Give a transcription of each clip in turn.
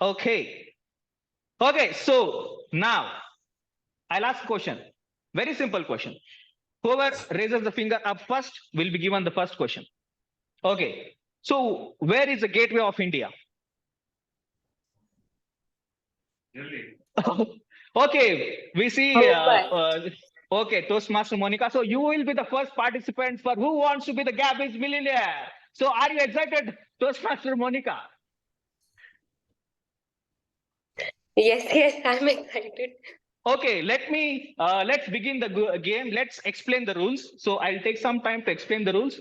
Okay. Okay, so now I'll ask a question. Very simple question. Whoever raises the finger up first will be given the first question. Okay. So where is the gateway of India? Okay, we see. Okay, Toastmaster Monica. So you will be the first participant for who wants to be the Gabbys millionaire. So are you excited, Toastmaster Monica? Yes, I'm excited. Okay, let's begin the game. Let's explain the rules. So I'll take some time to explain the rules.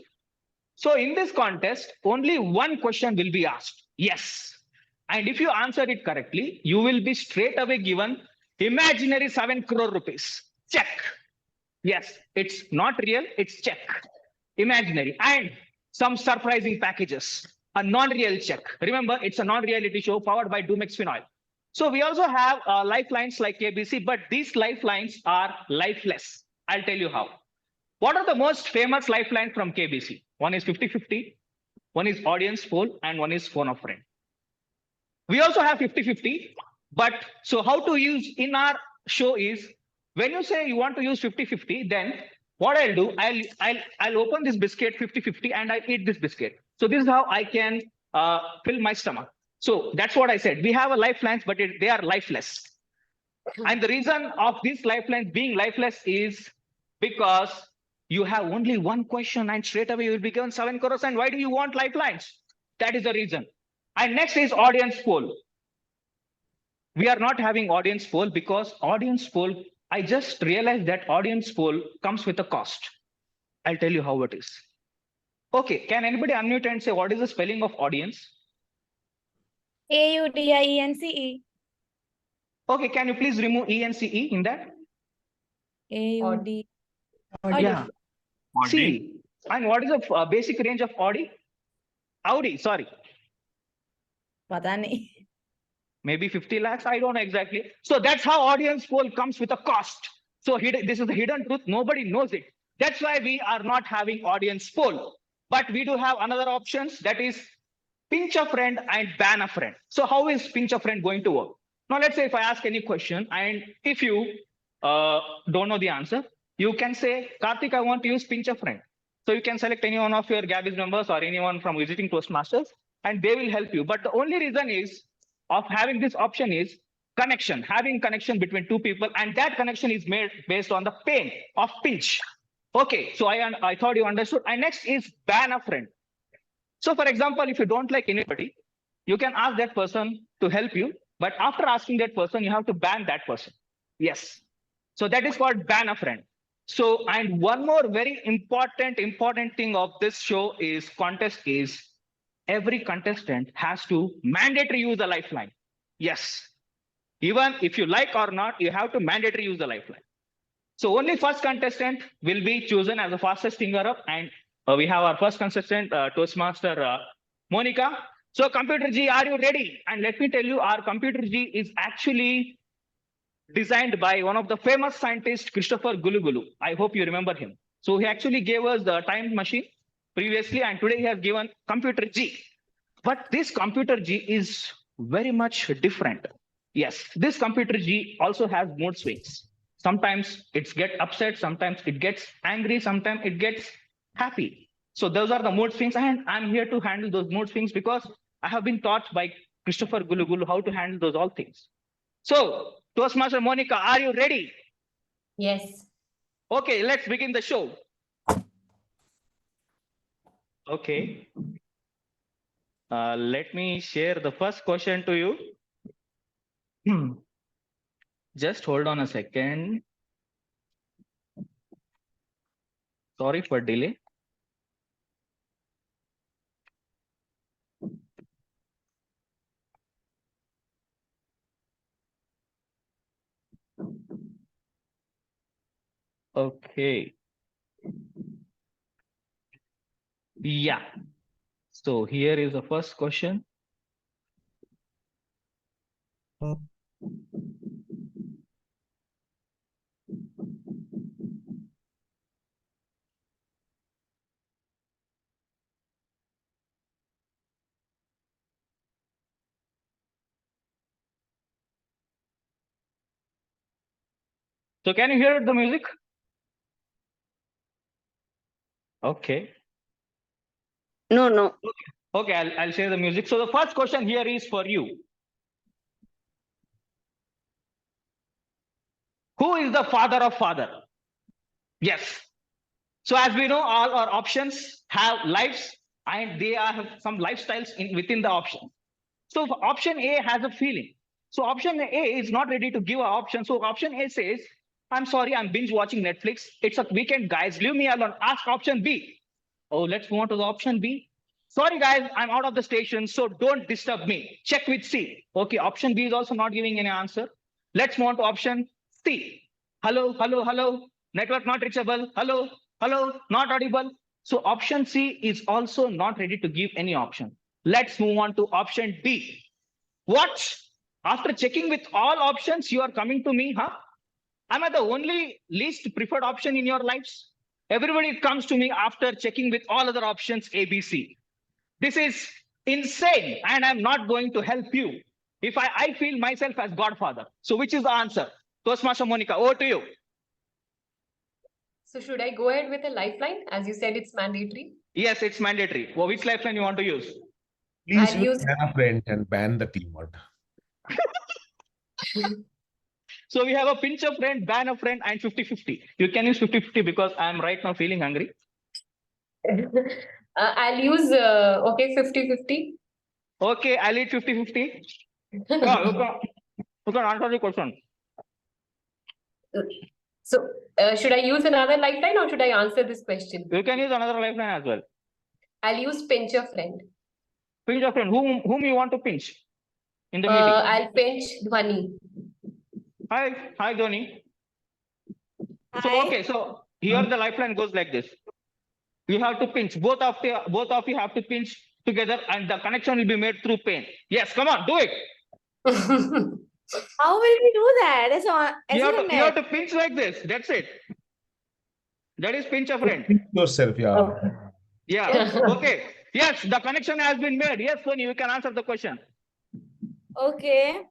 So in this contest, only one question will be asked. Yes. And if you answer it correctly, you will be straight away given imaginary 7 crore rupees. Check. Yes, it's not real, it's check. Imaginary. And some surprising packages. A non-real check. Remember, it's a non-reality show powered by Dumex Phenol. So we also have lifelines like ABC, but these lifelines are lifeless. I'll tell you how. What are the most famous lifelines from KBC? One is 50-50, one is audience poll, and one is phone a friend. We also have 50-50, but so how to use in our show is when you say you want to use 50-50, then what I'll do, I'll open this biscuit 50-50 and I eat this biscuit. So this is how I can fill my stomach. So that's what I said. We have a lifelines, but they are lifeless. And the reason of these lifelines being lifeless is because you have only one question and straight away you will be given 7 crores. And why do you want lifelines? That is the reason. And next is audience poll. We are not having audience poll because audience poll, I just realized that audience poll comes with a cost. I'll tell you how it is. Okay, can anybody unmute and say what is the spelling of audience? AUDIENCE. Okay, can you please remove ENCE in that? AUD. Yeah. See, and what is the basic range of Audi? Audi, sorry. Pata nahi. Maybe 50 lakhs, I don't know exactly. So that's how audience poll comes with a cost. So this is the hidden truth, nobody knows it. That's why we are not having audience poll. But we do have another options, that is pinch a friend and ban a friend. So how is pinch a friend going to work? Now let's say if I ask any question and if you don't know the answer, you can say, Karthik, I want to use pinch a friend. So you can select any one of your Gabbys members or anyone from visiting Toastmasters and they will help you. But the only reason is of having this option is connection, having connection between two people, and that connection is made based on the pain of pinch. Okay, so I thought you understood. And next is ban a friend. So for example, if you don't like anybody, you can ask that person to help you, but after asking that person, you have to ban that person. Yes. So that is called ban a friend. So, and one more very important thing of this show is contest is every contestant has to mandatory use a lifeline. Yes. Even if you like or not, you have to mandatory use the lifeline. So only first contestant will be chosen as the fastest finger up, and we have our first contestant, Toastmaster Monica. So Computer G, are you ready? And let me tell you, our Computer G is actually designed by one of the famous scientists, Christopher Gulugulu. I hope you remember him. So he actually gave us the time machine previously, and today he has given Computer G. But this Computer G is very much different. Yes, this Computer G also has mood swings. Sometimes it gets upset, sometimes it gets angry, sometimes it gets happy. So those are the mood swings, and I'm here to handle those mood swings because I have been taught by Christopher Gulugulu how to handle those all things. So, Toastmaster Monica, are you ready? Yes. Okay, let's begin the show. Okay. Let me share the first question to you. Just hold on a second. Sorry for delay. Okay. Yeah. So here is the first question. So can you hear the music? Okay. No, no. Okay, I'll share the music. So the first question here is for you. Who is the father of father? Yes. So as we know, all our options have lives and they have some lifestyles within the option. So option A has a feeling. So option A is not ready to give an option. So option A says, I'm sorry, I'm binge watching Netflix. It's a weekend, guys. Leave me alone. Ask option B. Oh, let's move on to the option B. Sorry, guys, I'm out of the station, so don't disturb me. Check with C. Okay, option B is also not giving any answer. Let's move on to option C. Hello, hello, hello. Network not reachable. Hello, hello, not audible. So option C is also not ready to give any option. Let's move on to option D. What? After checking with all options, you are coming to me, huh? Am I the only least preferred option in your lives? Everybody comes to me after checking with all other options ABC. This is insane, and I'm not going to help you if I feel myself as Godfather. So, which is the answer? Toastmaster Monica, over to you. So should I go ahead with a lifeline? As you said, it's mandatory. Yes, it's mandatory. Well, which lifeline you want to use? Please I'll use- ban a friend and ban the TMOD. So we have a pinch a friend, ban a friend, and 50-50. You can use 50-50 because I'm right now feeling hungry. I'll use, okay, 50-50. Okay, I'll eat 50-50. Yeah, you can answer the question. So should I use another lifeline or should I answer this question? You can use another lifeline as well. I'll use pinch a friend. Pinch a friend. Whom you want to pinch in the meeting? I'll pinch Dhwani. Hi, Dhwani. So Hi. okay, so here the lifeline goes like this. You have to pinch. Both of you have to pinch together, and the connection will be made through pain. Yes, come on, do it. How will we do that? You have to pinch like this. That's it. That is pinch a friend. Pinch yourself, yeah. Yeah. Okay. Yes, the connection has been made. Yes, Dhwani, you can answer the question. Okay.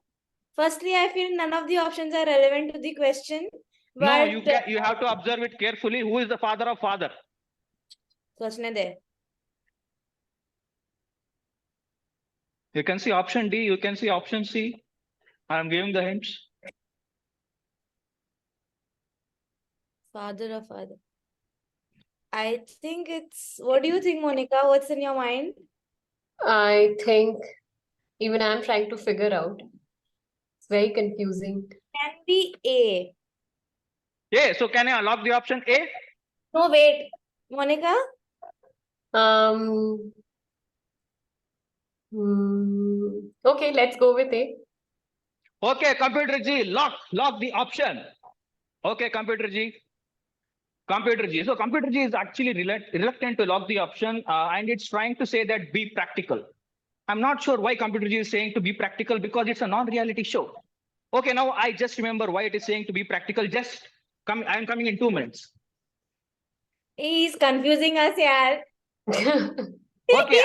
Firstly, I feel none of the options are relevant to the question. No, But you have to observe it carefully. Who is the father of father? question there. You can see option D. You can see option C. I'm giving the hints. Father of father. I think it's. What do you think, Monica? What's in your mind? I think even I'm trying to figure out. It's very confusing. Can be A. Yeah. So can I unlock the option A? No, wait. Monica? Okay, let's go with A. Okay, computer G, lock the option. Okay, computer G. So computer G is actually reluctant to lock the option, and it's trying to say that be practical. I'm not sure why computer G is saying to be practical because it's a non-reality show. Okay, now I just remember why it is saying to be practical. I'm coming in 2 minutes. He's confusing us, yaar. Okay,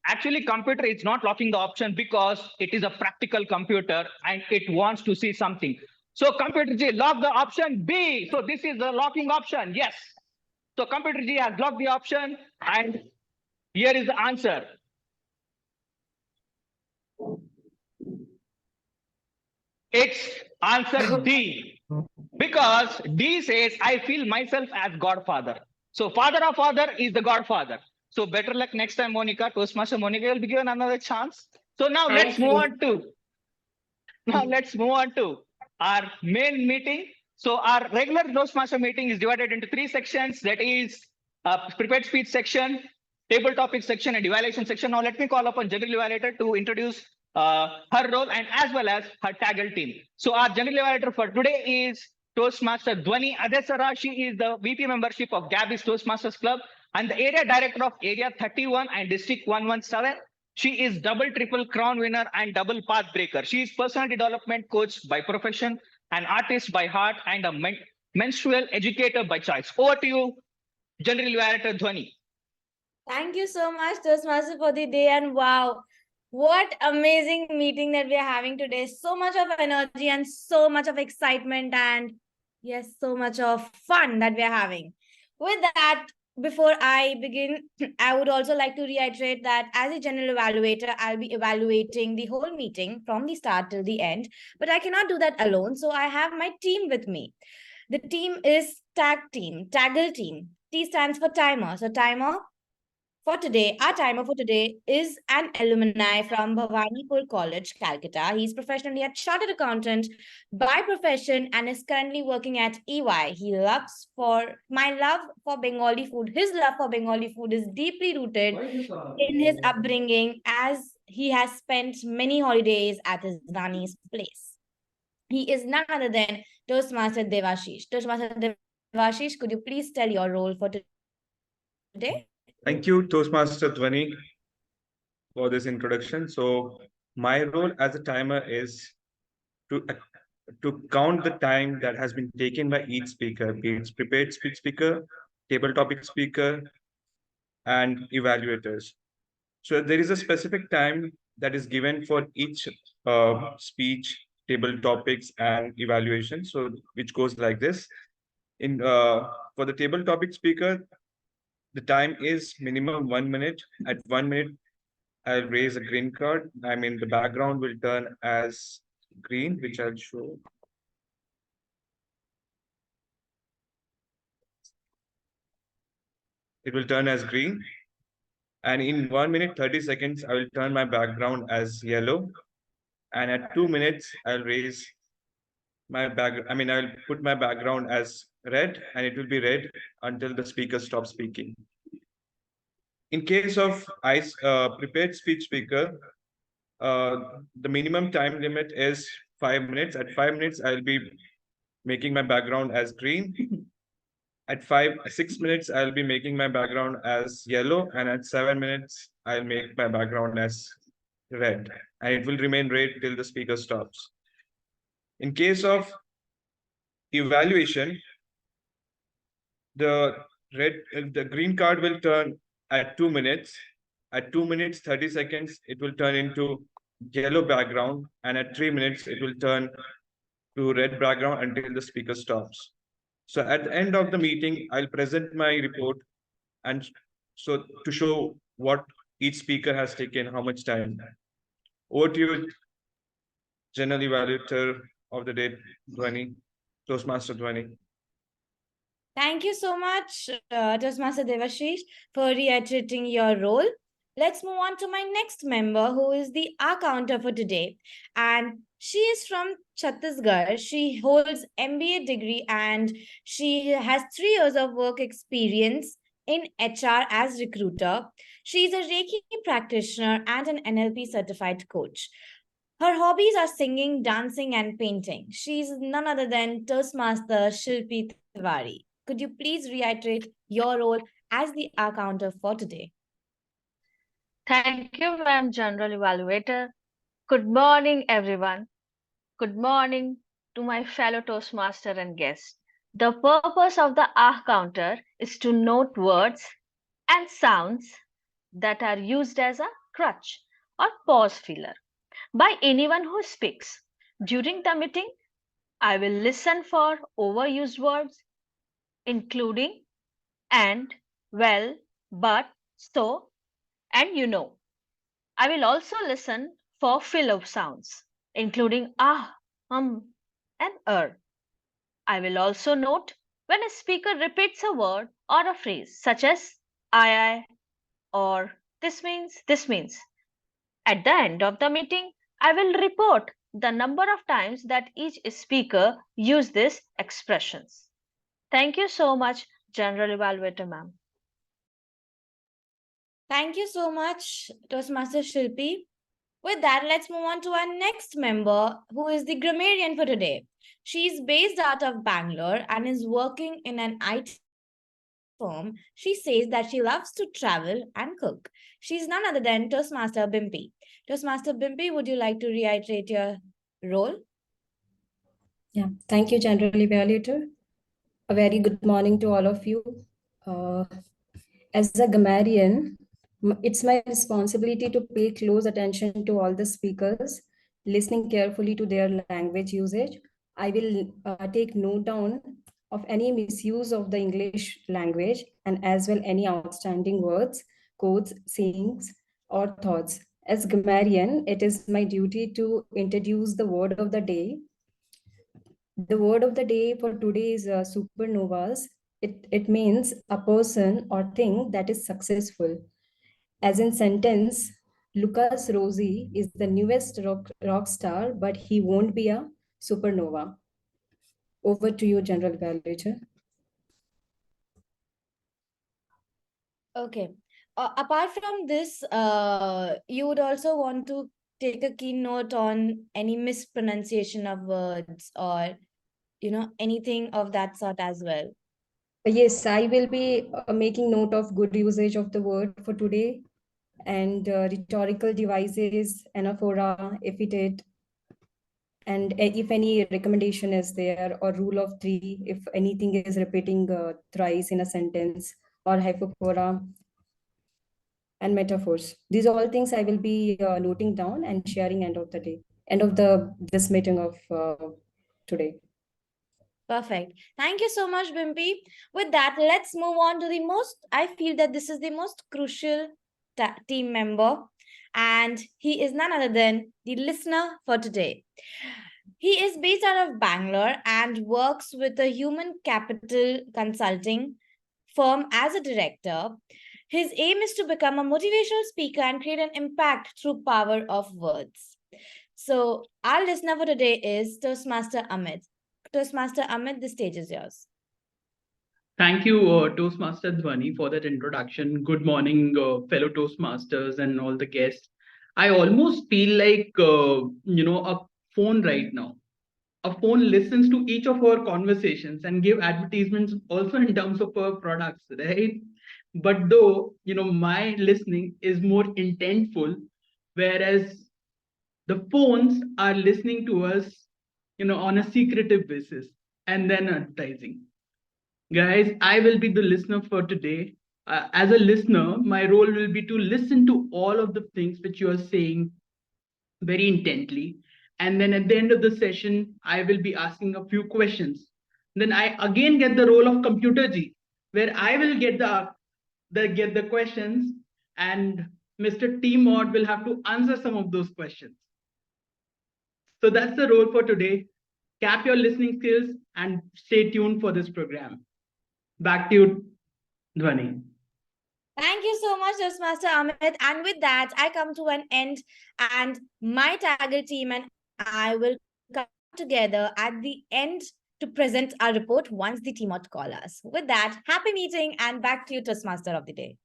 actually, computer is not locking the option because it is a practical computer and it wants to see something. So computer G, lock the option B. So this is the locking option. Yes. So computer G has locked the option, and here is the answer. It's answer D. Because D says, I feel myself as Godfather. So father of father is the Godfather. So better luck next time, Monica. Toastmaster Monica will be given another chance. So now let's move on to our main meeting. So our regular Toastmaster meeting is divided into 3 sections. That is prepared speech section, table topic section, and evaluation section. Now let me call upon General Evaluator to introduce her role and as well as her taggle team. So our General Evaluator for today is Toastmaster Dhwani Adesara. She is the VP membership of Gabbys Toastmasters Club and the area director of Area 31 and District 117. She is double, triple crown winner and double path breaker. She is personality development coach by profession, an artist by heart, and a menstrual educator by choice. Over to you, General Evaluator Dhwani. Thank you so much, Toastmaster, for the day. And wow, what amazing meeting that we are having today. So much of energy and so much of excitement. And Yes, so much of fun that we're having. With that, before I begin, I would also like to reiterate that as a general evaluator, I'll be evaluating the whole meeting from the start till the end, but I cannot do that alone. So I have my team with me. The team is Taggle team. T stands for timer. So timer for today, our timer for today is an alumni from Bhawanipur College, Calcutta. He's professionally a chartered accountant by profession and is currently working at EY. He loves for my love for Bengali food. His love for Bengali food is deeply rooted in his upbringing, as he has spent many holidays at his Rani's place. He is none other than Toastmaster Devashish. Toastmaster Devashish, could you please tell your role for today? Thank you, Toastmaster Dhwani, for this introduction. So my role as a timer is to count the time that has been taken by each speaker, be it prepared speech speaker, table topic speaker, and evaluators. So there is a specific time that is given for each speech, table topics, and evaluation. So which goes like this. For the table topic speaker, the time is minimum 1 minute. At 1 minute, I'll raise a green card. I mean, the background will turn as green, which I'll show. It will turn as green. And in 1 minute, 30 seconds, I will turn my background as yellow. And at 2 minutes, I'll raise my I'll put my background as red, and it will be red until the speaker stops speaking. In case of prepared speech speaker, the minimum time limit is 5 minutes. At 5 minutes, I'll be making my background as green. At 6 minutes, I'll be making my background as yellow. And at 7 minutes, I'll make my background as red. And it will remain red till the speaker stops. In case of evaluation, the green card will turn at 2 minutes. At 2 minutes, 30 seconds, it will turn into yellow background. And at 3 minutes, it will turn to red background until the speaker stops. So at the end of the meeting, I'll present my report. And so to show what each speaker has taken, how much time. Over to you, General Evaluator of the day, Dhwani, Toastmaster Dhwani. Thank you so much, Toastmaster Devashish, for reiterating your role. Let's move on to my next member, who is the counter for today. And she is from Chhattisgarh. She holds MBA degree and she has 3 years of work experience in HR as recruiter. She is a Reiki practitioner and an NLP certified coach. Her hobbies are singing, dancing, and painting. She is none other than Toastmaster Shilpi Tiwari. Could you please reiterate your role as the counter for today? Thank you, Madam General Evaluator. Good morning, everyone. Good morning to my fellow Toastmaster and guests. The purpose of the counter is to note words and sounds that are used as a crutch or pause filler by anyone who speaks. During the meeting, I will listen for overused words, including and, well, but, so, and you know. I will also listen for fill-up sounds, including and I will also note when a speaker repeats a word or a phrase, such as I, or this means. At the end of the meeting, I will report the number of times that each speaker used these expressions. Thank you so much, General Evaluator, ma'am. Thank you so much, Toastmaster Shilpi. With that, let's move on to our next member, who is the Grammarian for today. She is based out of Bangalore and is working in an IT firm. She says that she loves to travel and cook. She's none other than Toastmaster Bimpy. Toastmaster Bimpy, would you like to reiterate your role? Yeah, thank you, General Evaluator. A very good morning to all of you. As a grammarian, it's my responsibility to pay close attention to all the speakers, listening carefully to their language usage. I will take note down of any misuse of the English language and as well any outstanding words, quotes, sayings, or thoughts. As grammarian, it is my duty to introduce the word of the day. The word of the day for today is supernovas. It means a person or thing that is successful. As in sentence, Lucas Rossi is the newest rock star, but he won't be a supernova. Over to you, General Evaluator. Okay. Apart from this, you would also want to take a keynote on any mispronunciation of words or, anything of that sort as well. Yes, I will be making note of good usage of the word for today and rhetorical devices, anaphora, epithet, and if any recommendation is there or rule of three, if anything is repeating thrice in a sentence or hypophora and metaphors. These are all things I will be noting down and sharing end of the day, end of this meeting of today. Perfect. Thank you so much, Bimpy. With that, let's move on to I feel that this is the most crucial team member, and he is none other than the listener for today. He is based out of Bangalore and works with a human capital consulting firm as a director. His aim is to become a motivational speaker and create an impact through power of words. So our listener for today is Toastmaster Amit. Toastmaster Amit, the stage is yours. Thank you, Toastmaster Dhwani, for that introduction. Good morning, fellow Toastmasters and all the guests. I almost feel like, a phone right now. A phone listens to each of our conversations and give advertisements also in terms of our products, right? But though, my listening is more intentful, whereas the phones are listening to us, on a secretive basis and then advertising. Guys, I will be the listener for today. As a listener, my role will be to listen to all of the things which you are saying very intently. And then at the end of the session, I will be asking a few questions. Then I again get the role of computer G, where I will get the questions and Mr. TMOD will have to answer some of those questions. So that's the role for today. Cap your listening skills and stay tuned for this program. Back to you, Dhwani. Thank you so much, Toastmaster Amit. And with that, I come to an end, and my target team and I will come together at the end to present our report once the TMOD call us. With that, happy meeting, and back to you, Toastmaster of the day.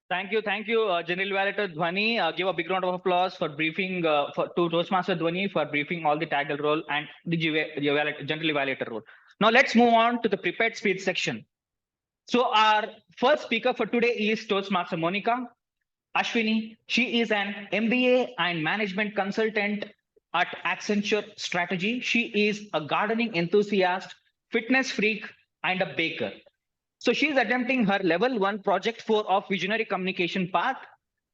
Thank you, General Evaluator Dhwani. Give a big round of applause for briefing to Toastmaster Dhwani for briefing all the taggle role and the General Evaluator role. Now let's move on to the prepared speech section. So our first speaker for today is Toastmaster Monica Ashwini. She is an MBA and management consultant at Accenture Strategy. She is a gardening enthusiast, fitness freak, and a baker. So she is attempting her level 1 project 4 of visionary communication path.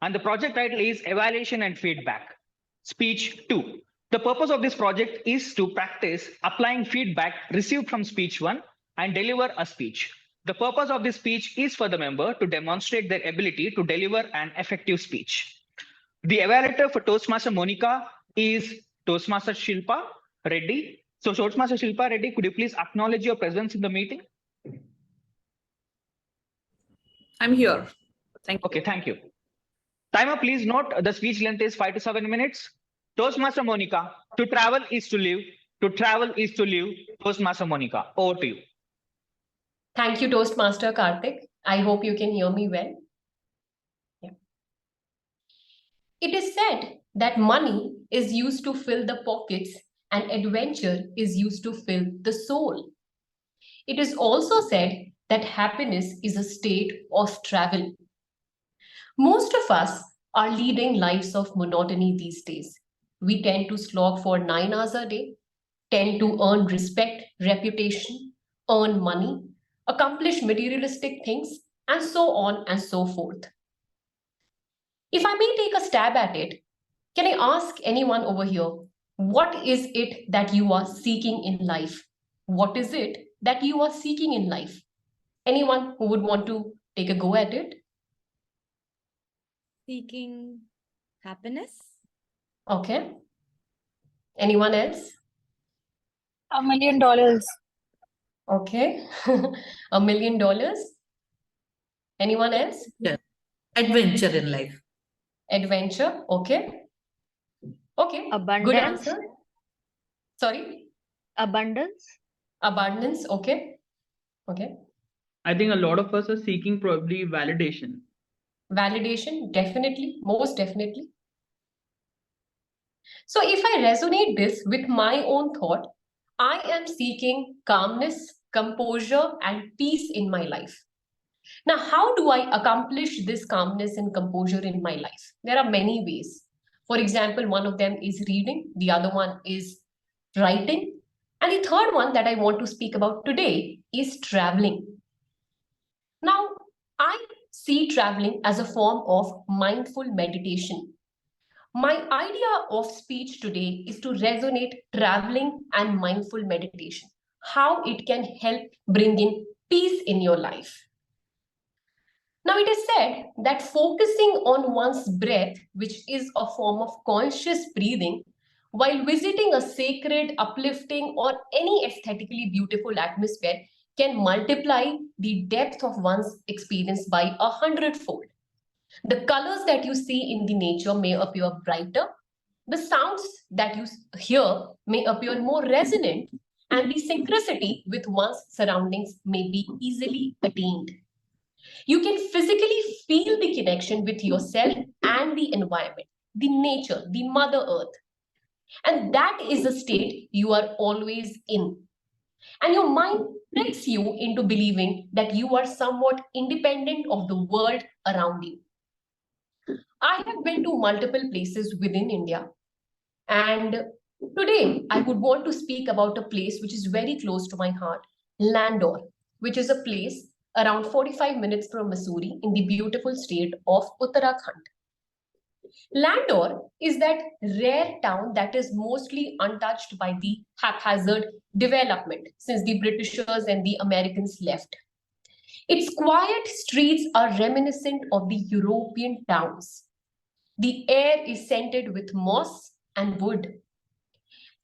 And the project title is Evaluation and Feedback, Speech 2. The purpose of this project is to practice applying feedback received from speech 1 and deliver a speech. The purpose of this speech is for the member to demonstrate their ability to deliver an effective speech. The evaluator for Toastmaster Monica is Toastmaster Shilpa Reddy. So Toastmaster Shilpa Reddy, could you please acknowledge your presence in the meeting? I'm here. Thank you. Okay, thank you. Timer, please note the speech length is 5 to 7 minutes. Toastmaster Monica, to travel is to live. To travel is to live. Toastmaster Monica, over to you. Thank you, Toastmaster Karthik. I hope you can hear me well. Yeah. It is said that money is used to fill the pockets and adventure is used to fill the soul. It is also said that happiness is a state of travel. Most of us are leading lives of monotony these days. We tend to slog for 9 hours a day, tend to earn respect, reputation, earn money, accomplish materialistic things, and so on and so forth. If I may take a stab at it, can I ask anyone over here, What is it that you are seeking in life? What is it that you are seeking in life? Anyone who would want to take a go at it? Seeking happiness. Okay. Anyone else? $1 million. Okay. $1 million. Anyone else? Yeah. Adventure in life. Adventure. Okay. Okay. Good Abundance. answer. Sorry. Abundance. Abundance. Okay. Okay. I think a lot of us are seeking probably validation. Validation. Definitely. Most definitely. So if I resonate this with my own thought, I am seeking calmness, composure, and peace in my life. Now, how do I accomplish this calmness and composure in my life? There are many ways. For example, one of them is reading, the other one is writing, and the third one that I want to speak about today is traveling. Now, I see traveling as a form of mindful meditation. My idea of speech today is to resonate traveling and mindful meditation, how it can help bring in peace in your life. Now, it is said that focusing on one's breath, which is a form of conscious breathing, while visiting a sacred, uplifting, or any aesthetically beautiful atmosphere can multiply the depth of one's experience by 100-fold. The colors that you see in the nature may appear brighter, the sounds that you hear may appear more resonant, and the synchronicity with one's surroundings may be easily attained. You can physically feel the connection with yourself and the environment, the nature, the Mother Earth. And that is a state you are always in. And your mind tricks you into believing that you are somewhat independent of the world around you. I have been to multiple places within India, and today I would want to speak about a place which is very close to my heart, Landor, which is a place around 45 minutes from Missouri in the beautiful state of Uttarakhand. Landor is that rare town that is mostly untouched by the haphazard development since the Britishers and the Americans left. Its quiet streets are reminiscent of the European towns. The air is scented with moss and wood.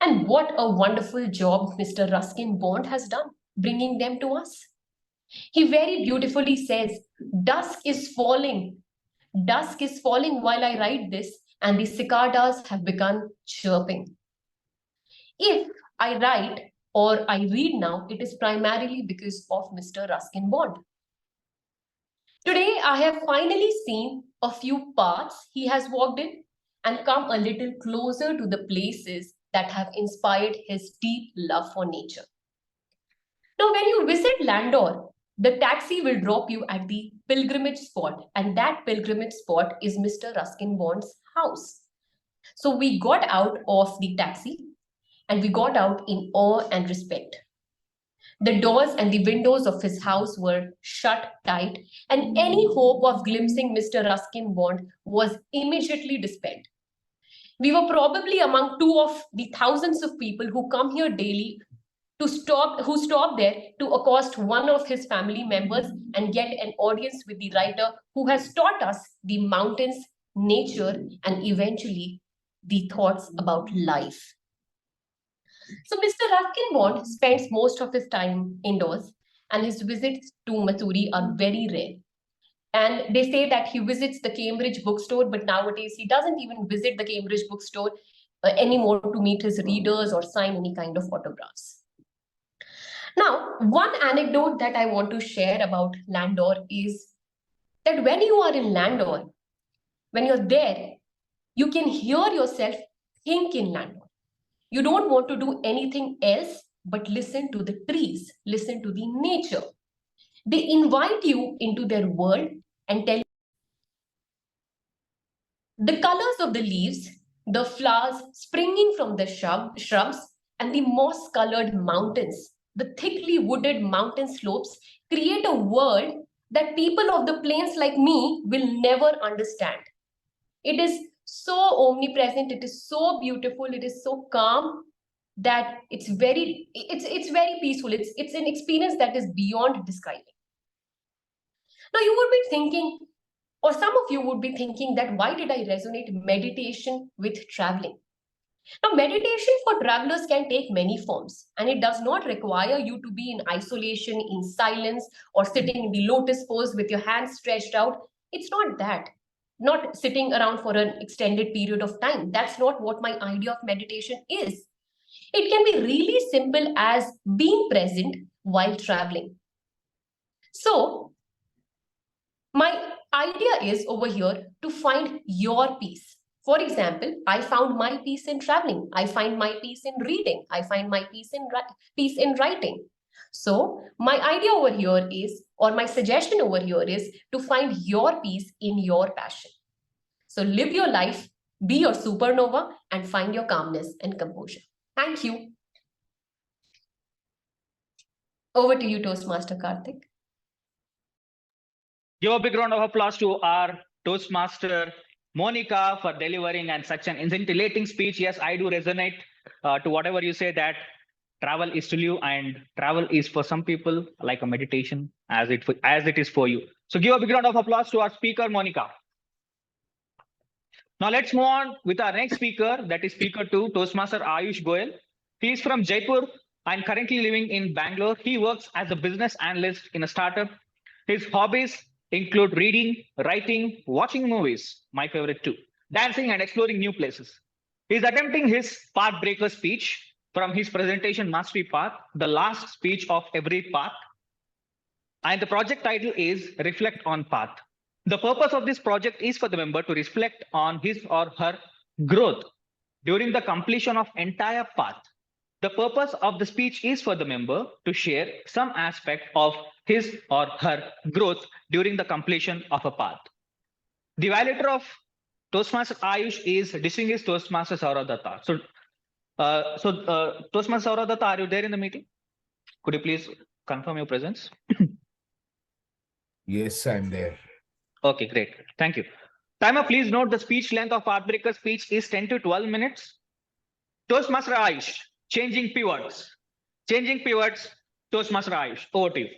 And what a wonderful job Mr. Ruskin Bond has done, bringing them to us. He very beautifully says, dusk is falling while I write this, and the cicadas have begun chirping. If I write or I read now, it is primarily because of Mr. Ruskin Bond. Today, I have finally seen a few paths he has walked in and come a little closer to the places that have inspired his deep love for nature. Now, when you visit Landor, the taxi will drop you at the pilgrimage spot, and that pilgrimage spot is Mr. Ruskin Bond's house. So we got out of the taxi and we got out in awe and respect. The doors and the windows of his house were shut tight, and any hope of glimpsing Mr. Ruskin Bond was immediately dispelled. We were probably among 2 of the thousands of people who come here daily who stop there to accost one of his family members and get an audience with the writer who has taught us the mountains, nature, and eventually the thoughts about life. So Mr. Ruskin Bond spends most of his time indoors, and his visits to Missouri are very rare. And they say that he visits the Cambridge bookstore, but nowadays he doesn't even visit the Cambridge bookstore anymore to meet his readers or sign any kind of autographs. Now, one anecdote that I want to share about Landor is that when you are in Landor, when you're there, you can hear yourself think in Landor. You don't want to do anything else but listen to the trees, listen to the nature. They invite you into their world and tell you the colors of the leaves, the flowers springing from the shrubs, and the moss-colored mountains, the thickly wooded mountain slopes create a world that people of the plains like me will never understand. It is so omnipresent, it is so beautiful, it is so calm that it's very peaceful. It's an experience that is beyond describing. Now you would be thinking, or some of you would be thinking, that why did I resonate meditation with traveling? Now, meditation for travelers can take many forms, and it does not require you to be in isolation, in silence, or sitting in the lotus pose with your hands stretched out. It's not that. Not sitting around for an extended period of time. That's not what my idea of meditation is. It can be really simple as being present while traveling. So, my idea is over here to find your peace. For example, I found my peace in traveling. I find my peace in reading. I find my peace in writing. So my idea over here is, or my suggestion over here is, to find your peace in your passion. So live your life, be your supernova, and find your calmness and composure. Thank you. Over to you, Toastmaster Karthik. Give a big round of applause to our Toastmaster Monica for delivering and such an scintillating speech. Yes, I do resonate to whatever you say, that travel is to live, and travel is for some people like a meditation, as it is for you. So give a big round of applause to our speaker, Monica. Now let's move on with our next speaker, that is speaker 2, Toastmaster Ayush Goyal. He is from Jaipur and currently living in Bangalore. He works as a business analyst in a startup. His hobbies include reading, writing, watching movies, my favorite too, dancing, and exploring new places. He's attempting his path breaker speech from his presentation Mastery Path, the last speech of every path. And the project title is Reflect on Path. The purpose of this project is for the member to reflect on his or her growth during the completion of entire path. The purpose of the speech is for the member to share some aspect of his or her growth during the completion of a path. The evaluator of Toastmaster Ayush is distinguished Toastmaster Sourav Dutta. Toastmaster Sourav Dutta, are you there in the meeting? Could you please confirm your presence? Yes, I'm there. Okay, great. Thank you. Timer, please note the speech length of Pathbreaker speech is 10 to 12 minutes. Toastmaster Ayush, changing pivots. Changing pivots, Toastmaster Ayush, over to you.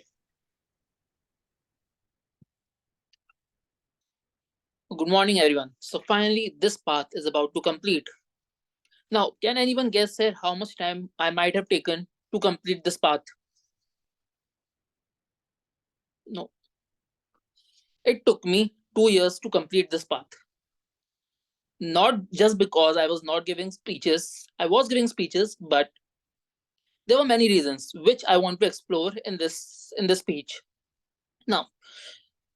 Good morning, everyone. So finally, this path is about to complete. Now, can anyone guess here how much time I might have taken to complete this path? No. It took me 2 years to complete this path. Not just because I was not giving speeches. I was giving speeches, but there were many reasons which I want to explore in this speech. Now,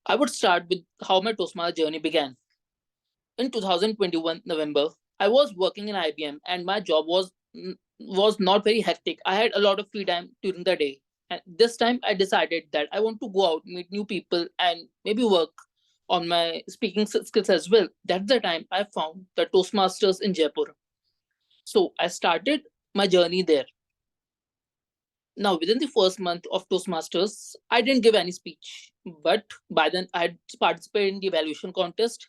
I would start with how my Toastmaster journey began. In 2021 November, I was working in IBM and my job was not very hectic. I had a lot of free time during the day. And this time I decided that I want to go out, meet new people, and maybe work on my speaking skills as well. That's the time I found the Toastmasters in Jaipur. So I started my journey there. Now, within the first month of Toastmasters, I didn't give any speech. But by then, I had participated in the evaluation contest.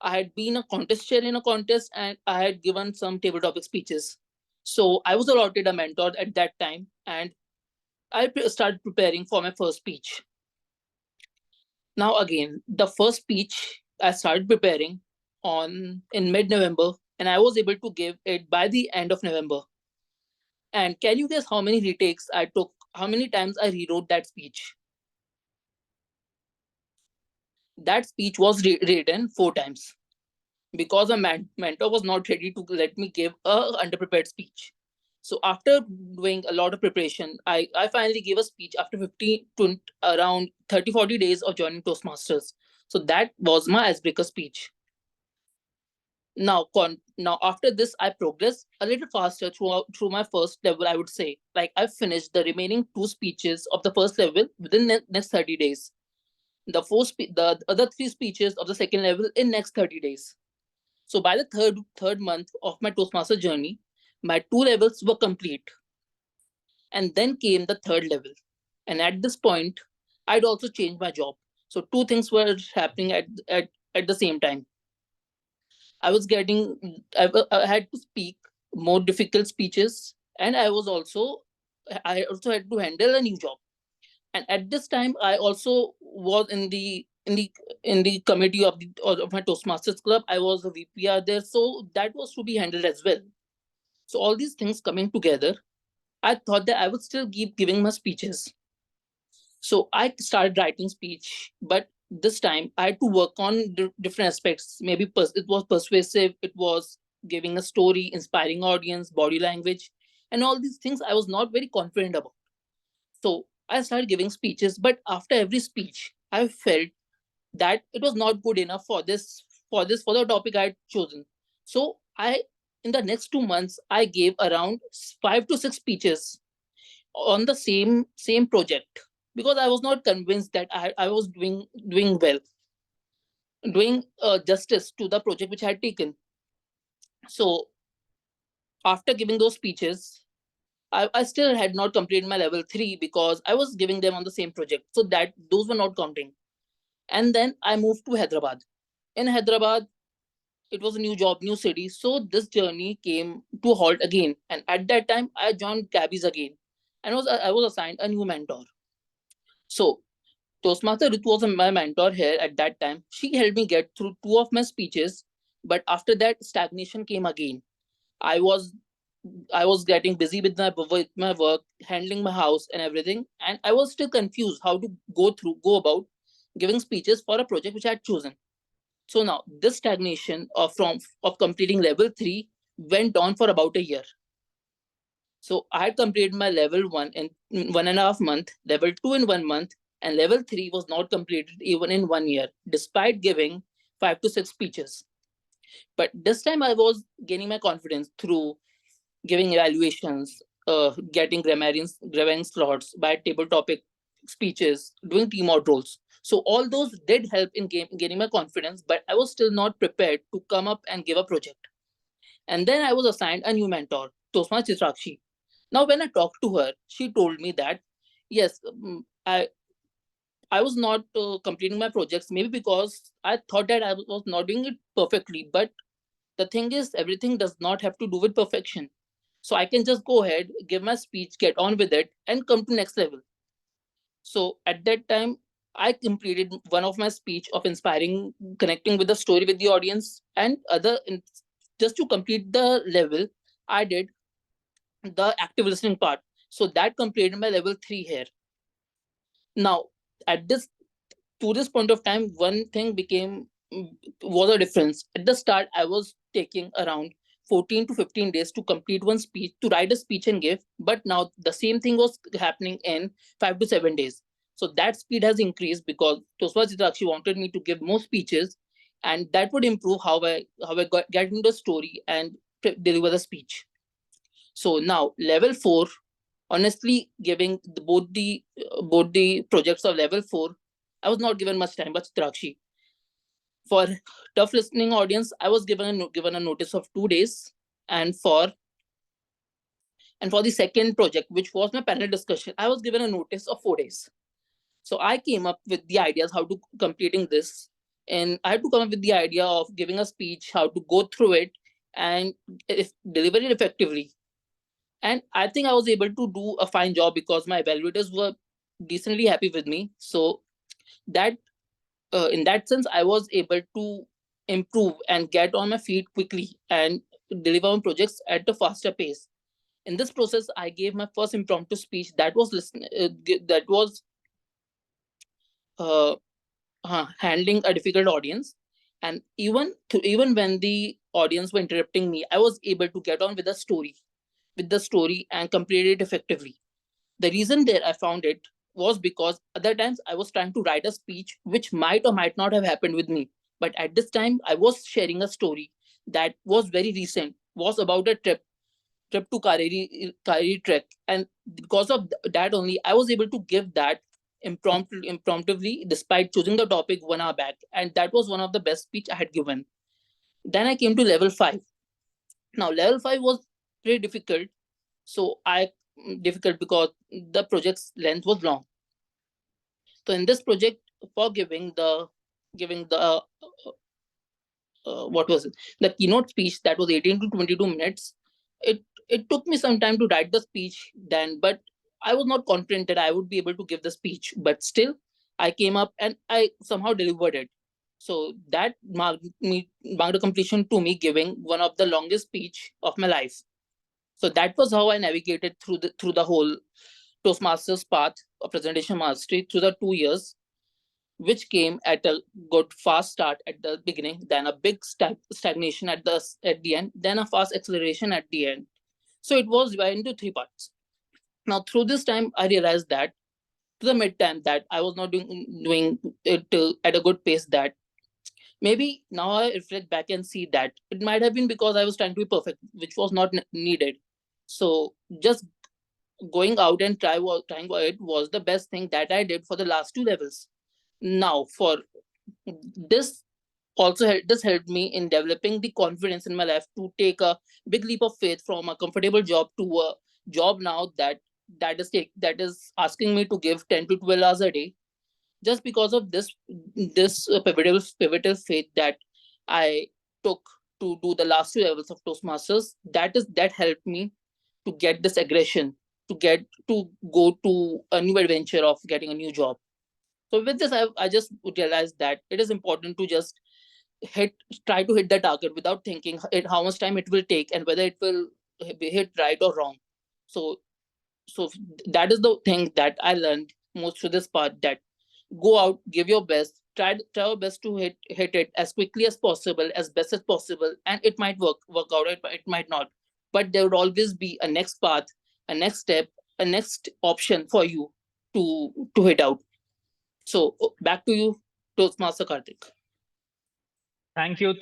I had been a contest chair in a contest, and I had given some table topic speeches. So I was allotted a mentor at that time, and I started preparing for my first speech. Now again, the first speech I started preparing in mid-November, and I was able to give it by the end of November. And can you guess how many retakes I took? How many times I rewrote that speech? That speech was written 4 times because a mentor was not ready to let me give a underprepared speech. So after doing a lot of preparation, I finally gave a speech after around 30-40 days of joining Toastmasters. So that was my icebreaker speech. Now after this, I progressed a little faster through my first level, I would say. Like I finished the remaining 2 speeches of the first level within the next 30 days. The other 3 speeches of the second level in next 30 days. So by the third month of my Toastmaster journey, my 2 levels were complete. And then came the 3rd level. And at this point, I'd also changed my job. So 2 things were happening at the same time. I was getting, I had to speak more difficult speeches, and I also had to handle a new job. And at this time, I also was in the committee of my Toastmasters club. I was a VPR there, so that was to be handled as well. So all these things coming together, I thought that I would still keep giving my speeches. So I started writing speech, but this time I had to work on different aspects. Maybe it was persuasive, it was giving a story, inspiring audience, body language, and all these things I was not very confident about. So I started giving speeches, but after every speech, I felt that it was not good enough for the topic I had chosen. So in the next 2 months, I gave around 5 to 6 speeches on the same project, because I was not convinced that I was doing well, doing justice to the project which I had taken. So after giving those speeches, I still had not completed my level 3 because I was giving them on the same project. So that those were not counting. And then I moved to Hyderabad. In Hyderabad, it was a new job, new city. So this journey came to a halt again. And at that time, I joined Gabbys again. And I was assigned a new mentor. So Toastmaster Ruth was my mentor here at that time. She helped me get through 2 of my speeches. But after that, stagnation came again. I was getting busy with my work, handling my house and everything, and I was still confused how to go about giving speeches for a project which I had chosen. So now this stagnation of completing level 3 went on for about a year. So I had completed my level 1 in 1.5 months, level 2 in 1 month, and level 3 was not completed even in 1 year, despite giving 5 to 6 speeches. But this time I was gaining my confidence through giving evaluations, getting grammarian slots, by table topic speeches, doing TMOD roles. So all those did help in gaining my confidence, but I was still not prepared to come up and give a project. And then I was assigned a new mentor, Toastmaster Chitrakshi. Now, when I talked to her, she told me that, yes, I was not completing my projects, maybe because I thought that I was not doing it perfectly. But the thing is, everything does not have to do with perfection. So I can just go ahead, give my speech, get on with it, and come to next level. So at that time, I completed one of my speech of inspiring, connecting with the story with the audience, and just to complete the level, I did the active listening part. So that completed my level 3 here. Now, to this point of time, one thing was a difference. At the start, I was taking around 14 to 15 days to complete one speech, to write a speech and give. But now the same thing was happening in 5 to 7 days. So that speed has increased because Toastmaster actually wanted me to give more speeches, and that would improve how I get into the story and deliver the speech. So now level 4, honestly, giving both the projects of level 4, I was not given much time, but Chitrakshi. For tough listening audience, I was given a notice of 2 days, and for the second project, which was my panel discussion, I was given a notice of 4 days. So I came up with the ideas how to completing this, and I had to come up with the idea of giving a speech, how to go through it, and deliver it effectively. And I think I was able to do a fine job because my evaluators were decently happy with me. So that in that sense, I was able to improve and get on my feet quickly and deliver on projects at a faster pace. In this process, I gave my first impromptu speech that was handling a difficult audience. And even when the audience were interrupting me, I was able to get on with the story and complete it effectively. The reason there I found it was because other times I was trying to write a speech which might or might not have happened with me. But at this time, I was sharing a story that was very recent, was about a trip to Kareri trek. And because of that only, I was able to give that impromptu, despite choosing the topic 1 hour back. And that was one of the best speech I had given. Then I came to level 5. Now, level 5 was pretty difficult. So difficult because the project's length was long. So in this project, for giving the what was it? The keynote speech that was 18 to 22 minutes. It took me some time to write the speech then, but I was not confident that I would be able to give the speech. But still, I came up and I somehow delivered it. So that marked a completion to me giving one of the longest speech of my life. So that was how I navigated through the whole Toastmasters path of presentation mastery through the 2 years, which came at a good fast start at the beginning, then a big stagnation at the end, then a fast acceleration at the end. So it was divided into 3 parts. Now through this time, I realized that to the mid time that I was not doing it at a good pace. That maybe now I reflect back and see that it might have been because I was trying to be perfect, which was not needed. So just going out and trying it was the best thing that I did for the last 2 levels. Now for this this helped me in developing the confidence in my life to take a big leap of faith from a comfortable job to a job now that is asking me to give 10 to 12 hours a day, just because of this pivotal faith that I took to do the last 2 levels of Toastmasters. That helped me to get this aggression, to go to a new adventure of getting a new job. So with this, I just realized that it is important to just try to hit the target without thinking how much time it will take and whether it will be hit right or wrong. So that is the thing that I learned most through this part, that go out, give your best, try your best to hit it as quickly as possible, as best as possible, and it might work out, it might not, but there would always be a next path, a next step, a next option for you to hit out. So back to you, Toastmaster Karthik. Thank you,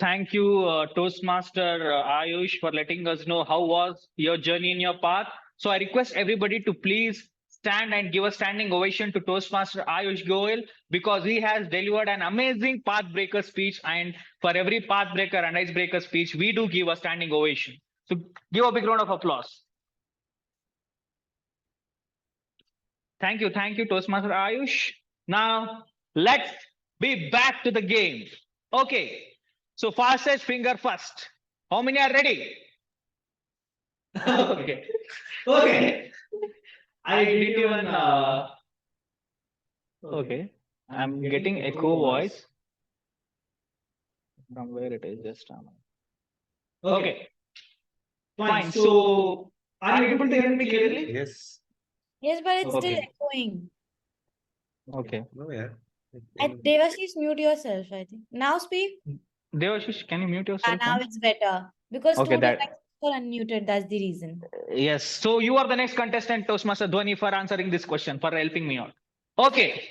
Toastmaster Ayush, for letting us know how was your journey in your path. So I request everybody to please stand and give a standing ovation to Toastmaster Ayush Goyal, because he has delivered an amazing pathbreaker speech. And for every pathbreaker and icebreaker speech, we do give a standing ovation. So give a big round of applause. Thank you, Toastmaster Ayush. Now let's be back to the game. Okay. So fastest finger first. How many are ready? Okay. I didn't even. Okay. I'm getting echo voice. From where it is, just okay. Fine. So are you able to hear me clearly? Yes. Yes, but it's still Okay. echoing. Okay. No, yeah. Devashish, mute yourself, I think. Now speak. Devashish, can you mute yourself? Now it's better. Because Okay, students are unmuted, that's the reason. Yes. So you are the next contestant, Toastmaster Dhwani, for answering this question, for helping me out. Okay.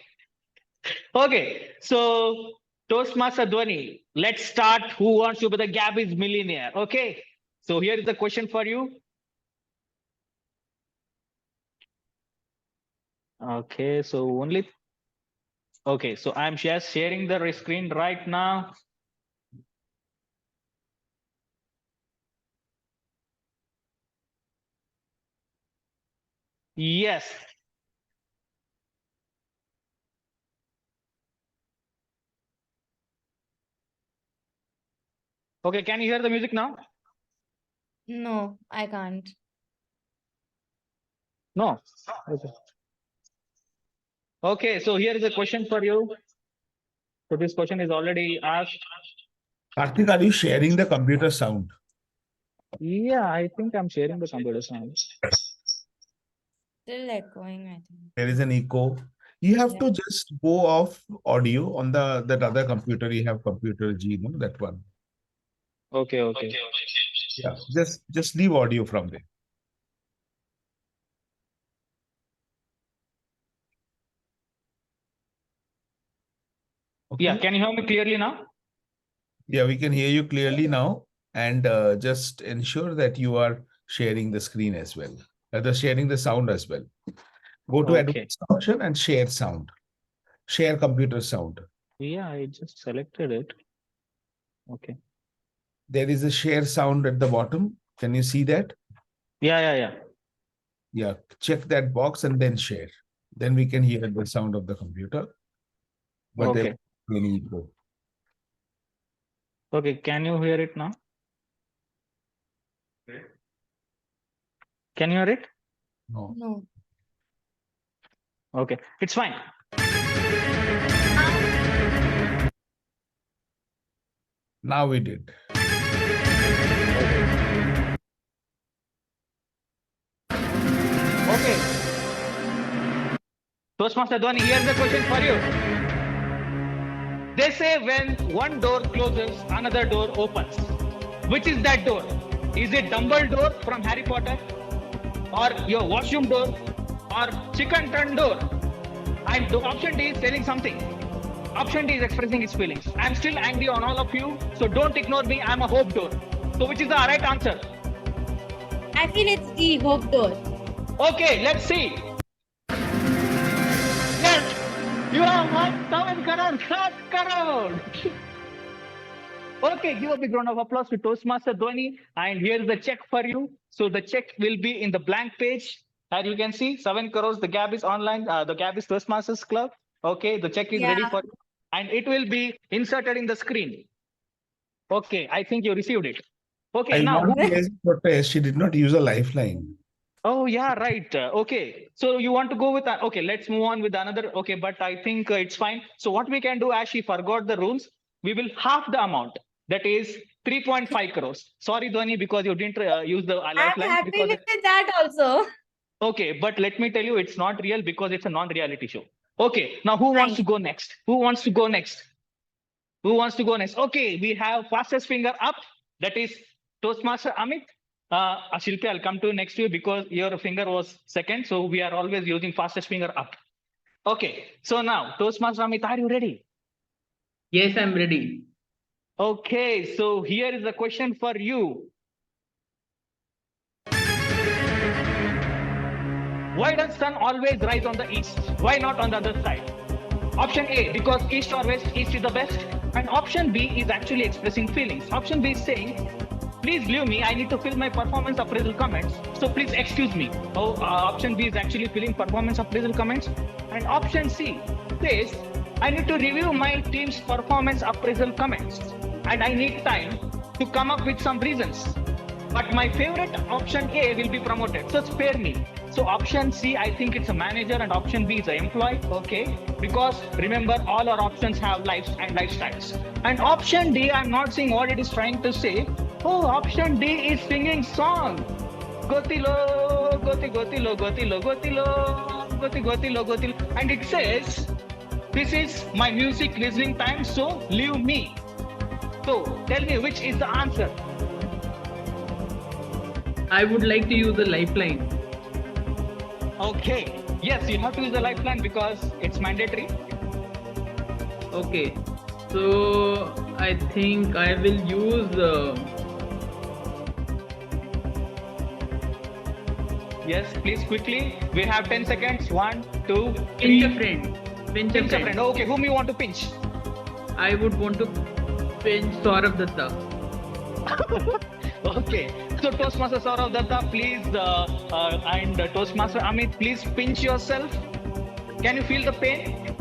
Okay. So Toastmaster Dhwani, let's start. Who wants to be the Gabbys millionaire? Okay. So here is the question for you. Okay. So only. Okay. So I'm just sharing the screen right now. Yes. Okay, can you hear the music now? No, I can't. No. Okay, so here is a question for you. So this question is already asked. Karthik, are you sharing the computer sound? Yeah, I think I'm sharing the computer sound. Still echoing, I think. There is an echo. You have to just go off audio on that other computer. You have computer G, no? That one. Okay. Yeah, just leave audio from there. Okay. Yeah, can you hear me clearly now? Yeah, we can hear you clearly now. And just ensure that you are sharing the screen as well. Sharing the sound as well. Go to advanced option and share sound. Share computer sound. Yeah, I just selected it. Okay. There is a share sound at the bottom. Can you see that? Yeah. Yeah, check that box and then share. Then we can hear the sound of the computer. But okay. any echo. Okay, can you hear it now? Can you hear it? No. No. Okay, it's fine. Now we did. Okay. Toastmaster Dhwani, here's the question for you. They say when one door closes, another door opens. Which is that door? Is it Dumbledore from Harry Potter? Or your washroom door? Or chicken turn door? And the option D is telling something. Option D is expressing its feelings. I'm still angry on all of you, so don't ignore me. I'm a hope door. So which is the right answer? I feel it's D, hope door. Okay, let's see. Yes, you have won 7 crore, 7 crore. Okay, give a big round of applause to Toastmaster Dhwani. And here's the check for you. So the check will be in the blank page. As you can see, 7 crores, the Gabbys online, the Gabbys Toastmasters Club. Okay, the check is ready for you. And it will be inserted in the screen. Okay, I think you received it. Okay, now. Protest, she did not use a lifeline. Oh, yeah, right. Okay, so you want to go with that? Okay, let's move on with another. Okay, but I think it's fine. So what we can do, as she forgot the rules, we will half the amount. That is 3.5 crores. Sorry, Dhwani, because you didn't use the lifeline. I'm happy with that also. Okay, but let me tell you, it's not real because it's a non-reality show. Okay, now who wants to go next? Who wants to go next? Who wants to go next? Okay, we have fastest finger up. That is Toastmaster Amit. Shilpi, I'll come to you next to you because your finger was second. So we are always using fastest finger up. Okay, so now Toastmaster Amit, are you ready? Yes, I'm ready. Okay, so here is the question for you. Why does sun always rise on the east? Why not on the other side? Option A, because east or west, east is the best. And option B is actually expressing feelings. Option B is saying, please leave me, I need to fill my performance appraisal comments. So please excuse me. Oh, option B is actually filling performance appraisal comments. And option C says, I need to review my team's performance appraisal comments. And I need time to come up with some reasons. But my favorite option A will be promoted. So spare me. So option C, I think it's a manager, and option B is an employee. Okay, because remember, all our options have lives and lifestyles. And option D, I'm not seeing what it is trying to say. Oh, option D is singing song. Gotilo, goti gotilo, gotilo, gotilo, goti gotilo, gotilo. And it says, this is my music listening time, so leave me. So tell me which is the answer. I would like to use the lifeline. Okay. Yes, you have to use the lifeline because it's mandatory. Okay. So I think I will use. Yes, please quickly. We have 10 seconds. 1, 2, 3. Pinch a friend. Pinch a friend. Okay, whom you want to pinch? I would want to pinch Sourav Dutta. Okay. So Toastmaster Sourav Dutta, please, and Toastmaster Amit, please pinch yourself. Can you feel the pain?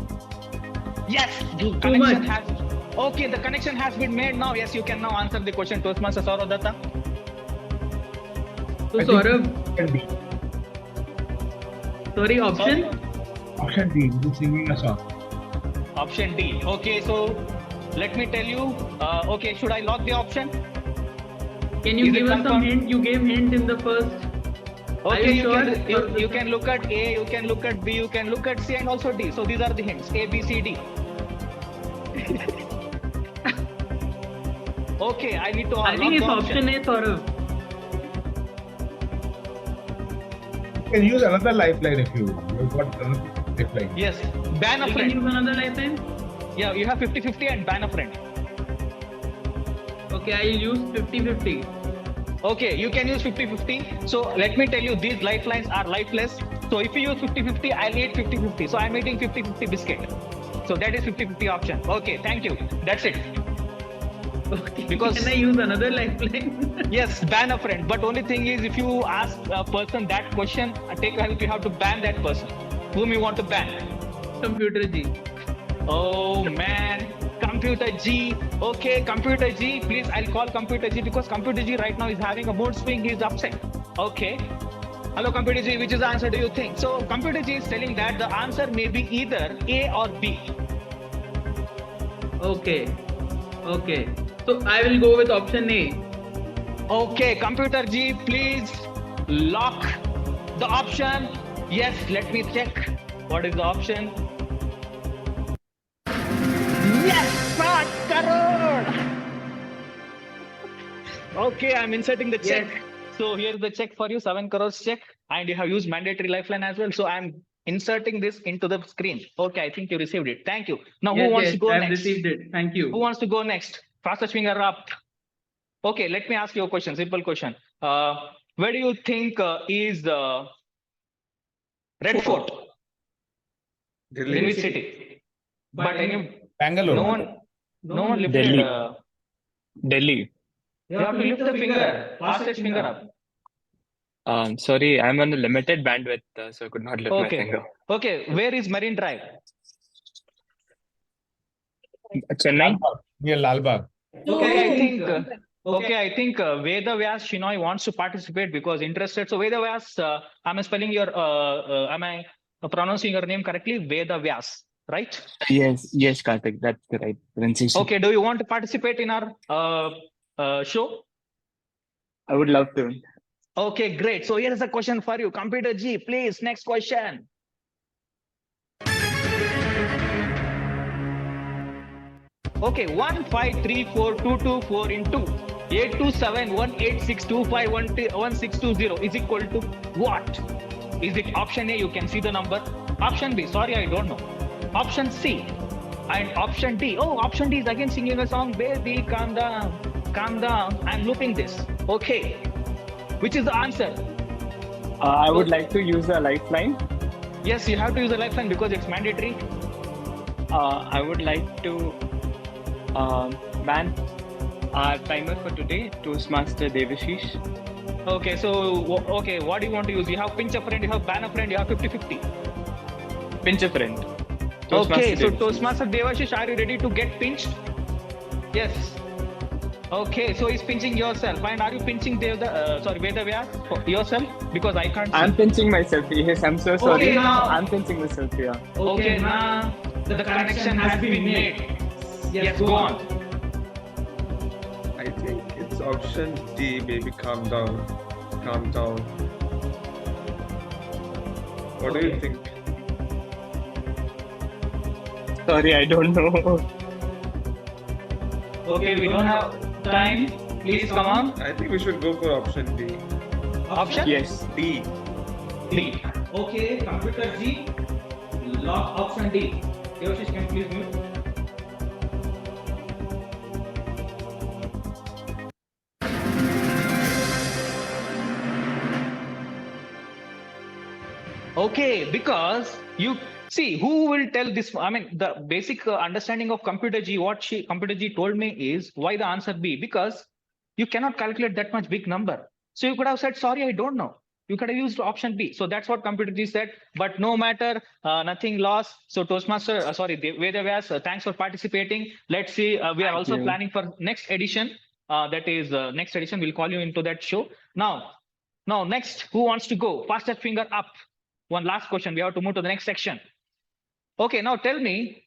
Yes, the connection has. Okay, the connection has been made now. Yes, you can now answer the question, Toastmaster Sourav Dutta. So Sourav. Sorry, option? Sorry? Option D, he's singing a song. Option D. Okay, so let me tell you. Okay, should I lock the option? Can you give us some hint? You gave hint in the first. Okay, you can look at A, you can look at B, you can look at C, and also D. So these are the hints: A, B, C, D. Okay, I need to. I think it's option A, Sourav. You can use another lifeline if you want. You've got another lifeline. Yes, ban a friend. You can use another lifeline? Yeah, you have 50-50 and ban a friend. Okay, I'll use 50-50. Okay, you can use 50-50. So let me tell you, these lifelines are lifeless. So if you use 50-50, I'll eat 50-50. So I'm eating 50-50 biscuit. So that is 50-50 option. Okay, thank you. That's it. Okay, because can I use another lifeline? Yes, ban a friend. But only thing is, if you ask a person that question, take help, you have to ban that person. Whom you want to ban? Computer G. Oh man, Computer G. Okay, Computer G, please, I'll call Computer G because Computer G right now is having a mood swing. He's upset. Okay. Hello, Computer G, which is the answer do you think? So, Computer G is telling that the answer may be either A or B. Okay. Okay. So I will go with option A. Okay, Computer G, please lock the option. Yes, let me check. What is the option? Yes, 7 crore. Okay, I'm inserting the check. Yes. So here's the check for you, 7 crores check. And you have used mandatory lifeline as well. So I'm inserting this into the screen. Okay, I think you received it. Thank you. Now, who wants to go I've next? received it. Thank you. Who wants to go next? Fastest finger up. Okay, let me ask you a question. Simple question. Where do you think is Red Fort? Delhi. In which city? But Bangalore. no one lifted. Delhi. Delhi. You have to lift the finger. Fastest finger up. Sorry, I'm on a limited bandwidth, so I could not lift my finger. Okay, where is Marine Drive? Chennai. Near Lalbagh. Okay, I think Veda Vyas Shinoy wants to participate because interested. So Veda Vyas, am I spelling your, am I pronouncing your name correctly? Veda Vyas, right? Yes, Karthik, that's the right pronunciation. Okay, do you want to participate in our show? I would love to. Okay, great. So here is a question for you. Computer G, please, next question. Okay, 1534224 into 8271862511620 is equal to what? Is it option A, you can see the number? Option B, sorry, I don't know. Option C and option D. Oh, option D is again singing a song, baby, calm down, calm down. I'm looping this. Okay, which is the answer? I would like to use a lifeline. Yes, you have to use a lifeline because it's mandatory. I would like to ban our timer for today, Toastmaster Devasish. Okay, so, okay, what do you want to use? You have pinch a friend, you have ban a friend, you have 50-50. Pinch a friend. Okay, so Toastmaster Devashish, are you ready to get pinched? Yes. Okay, so he's pinching yourself. And are you pinching Veda Vyas yourself? Because I can't see. I'm pinching myself. Yes, I'm so sorry. Okay, now, I'm pinching myself, yeah. Okay, now the connection has been made. Yes, go on. I think it's option D, baby, calm down. Calm down. What do you think? Sorry, I don't know. Okay, we don't have time. Please come on. I think we should go for option D. Option? Yes. D. D. Okay, Computer G. Lock option D. Devashish, can you please mute? Okay, because you see who will tell this. I mean, the basic understanding of Computer G, what Computer G told me is why the answer B, because you cannot calculate that much big number. So you could have said, sorry, I don't know. You could have used option B. So that's what Computer G said. But no matter, nothing lost. So Toastmaster, Veda Vyas, thanks for participating. Let's see. We are also planning for next edition. That is next edition. We'll call you into that show. Now next, who wants to go? Fastest finger up. One last question. We have to move to the next section. Okay, now tell me,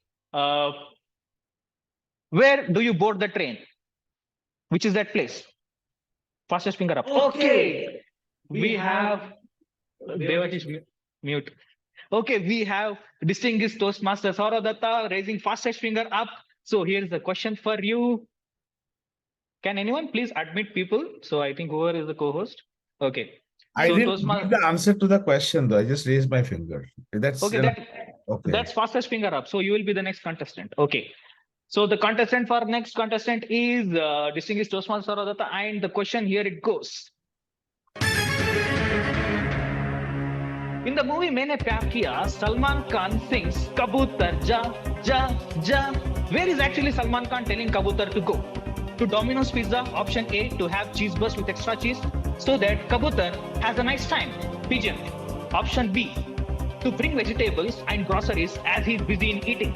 where do you board the train? Which is that place? Fastest finger up. Okay. We have Devashish mute. Okay, we have distinguished Toastmaster Sourav Dutta raising fastest finger up. So here's the question for you. Can anyone please admit people? So I think whoever is the co-host. Okay. I didn't give the answer to the question though. I just raised my finger. That's okay. Okay. That's fastest finger up. So you will be the next contestant. Okay. So the contestant for next contestant is distinguished Toastmaster Sourav Dutta, and the question here it goes. In the movie Maine Pyar Kiya, Salman Khan sings Kabutar Ja Ja Ja. Where is actually Salman Khan telling Kabutar to go? To Domino's Pizza, option A, to have cheese burst with extra cheese so that Kabutar has a nice time. Pigeon. Option B, to bring vegetables and groceries as he's busy in eating.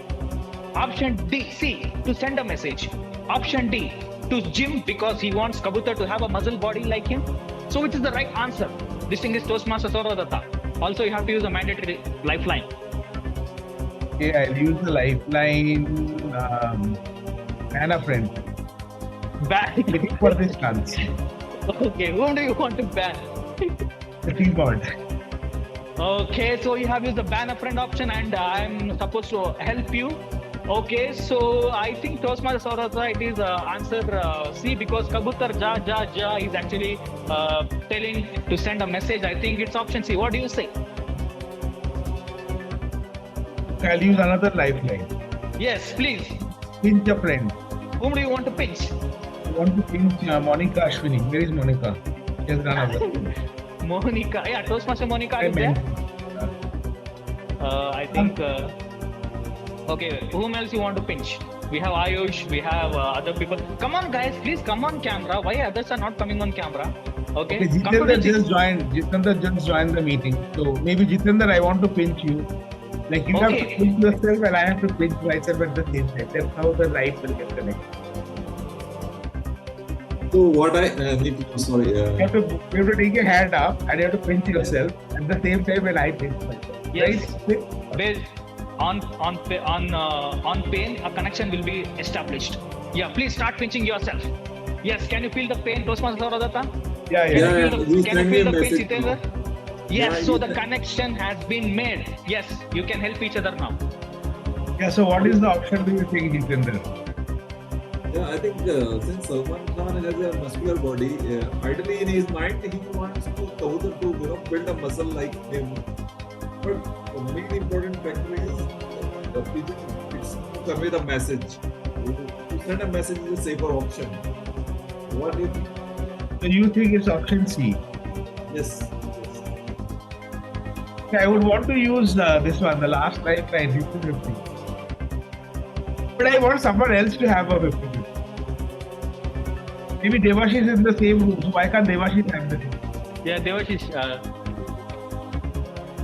Option C, to send a message. Option D, to gym because he wants Kabutar to have a muscle body like him. So which is the right answer? Distinguished Toastmaster Sourav Dutta. Also, you have to use a mandatory lifeline. Okay, I'll use the lifeline. And a friend. Ban. Looking for this chance. Okay, whom do you want to ban? The TMOD. Okay, so you have used the ban a friend option and I'm supposed to help you. Okay, so I think Toastmaster Sourav Dutta, it is answer C because Kabutar ja ja ja is actually telling to send a message. I think it's option C. What do you say? I'll use another lifeline. Yes, please. Pinch a friend. Whom do you want to pinch? I want to pinch Monica Ashwini. Where is Monica? She has run away. Monica. Yeah, Toastmaster Monica is there. I think. Okay, whom else you want to pinch? We have Ayush, we have other people. Come on, guys, please come on camera. Why others are not coming on camera? Okay. Jitendra just joined the meeting. So maybe Jitendra, I want to pinch you. Like you have to pinch yourself and I have to pinch myself at the same time. That's how the light will get connected. So what I need to sorry. You have to take your hand up and you have to pinch yourself at the same time when I pinch myself. Yes. Right? Based on pain, a connection will be established. Yeah, please start pinching yourself. Yes, can you feel the pain, Toastmaster Sourav Dutta? Yeah. Can you feel the pain, Jitendra? Yes, so the connection has been made. Yes, you can help each other now. Yeah, so what is the option do you think, Jitendra? Yeah, I think since Salman Khan has a muscular body, ideally in his mind he wants to Kabutar to build a muscle like him. But the main important factor is the people it's to convey the message. To send a message is a safer option. What if? So you think it's option C? Yes. I would want to use this one, the last lifeline, 50-50. But I want someone else to have a 50-50. Maybe Devasish is in the same room, so why can't Devasish have the same? Yeah, Devasish.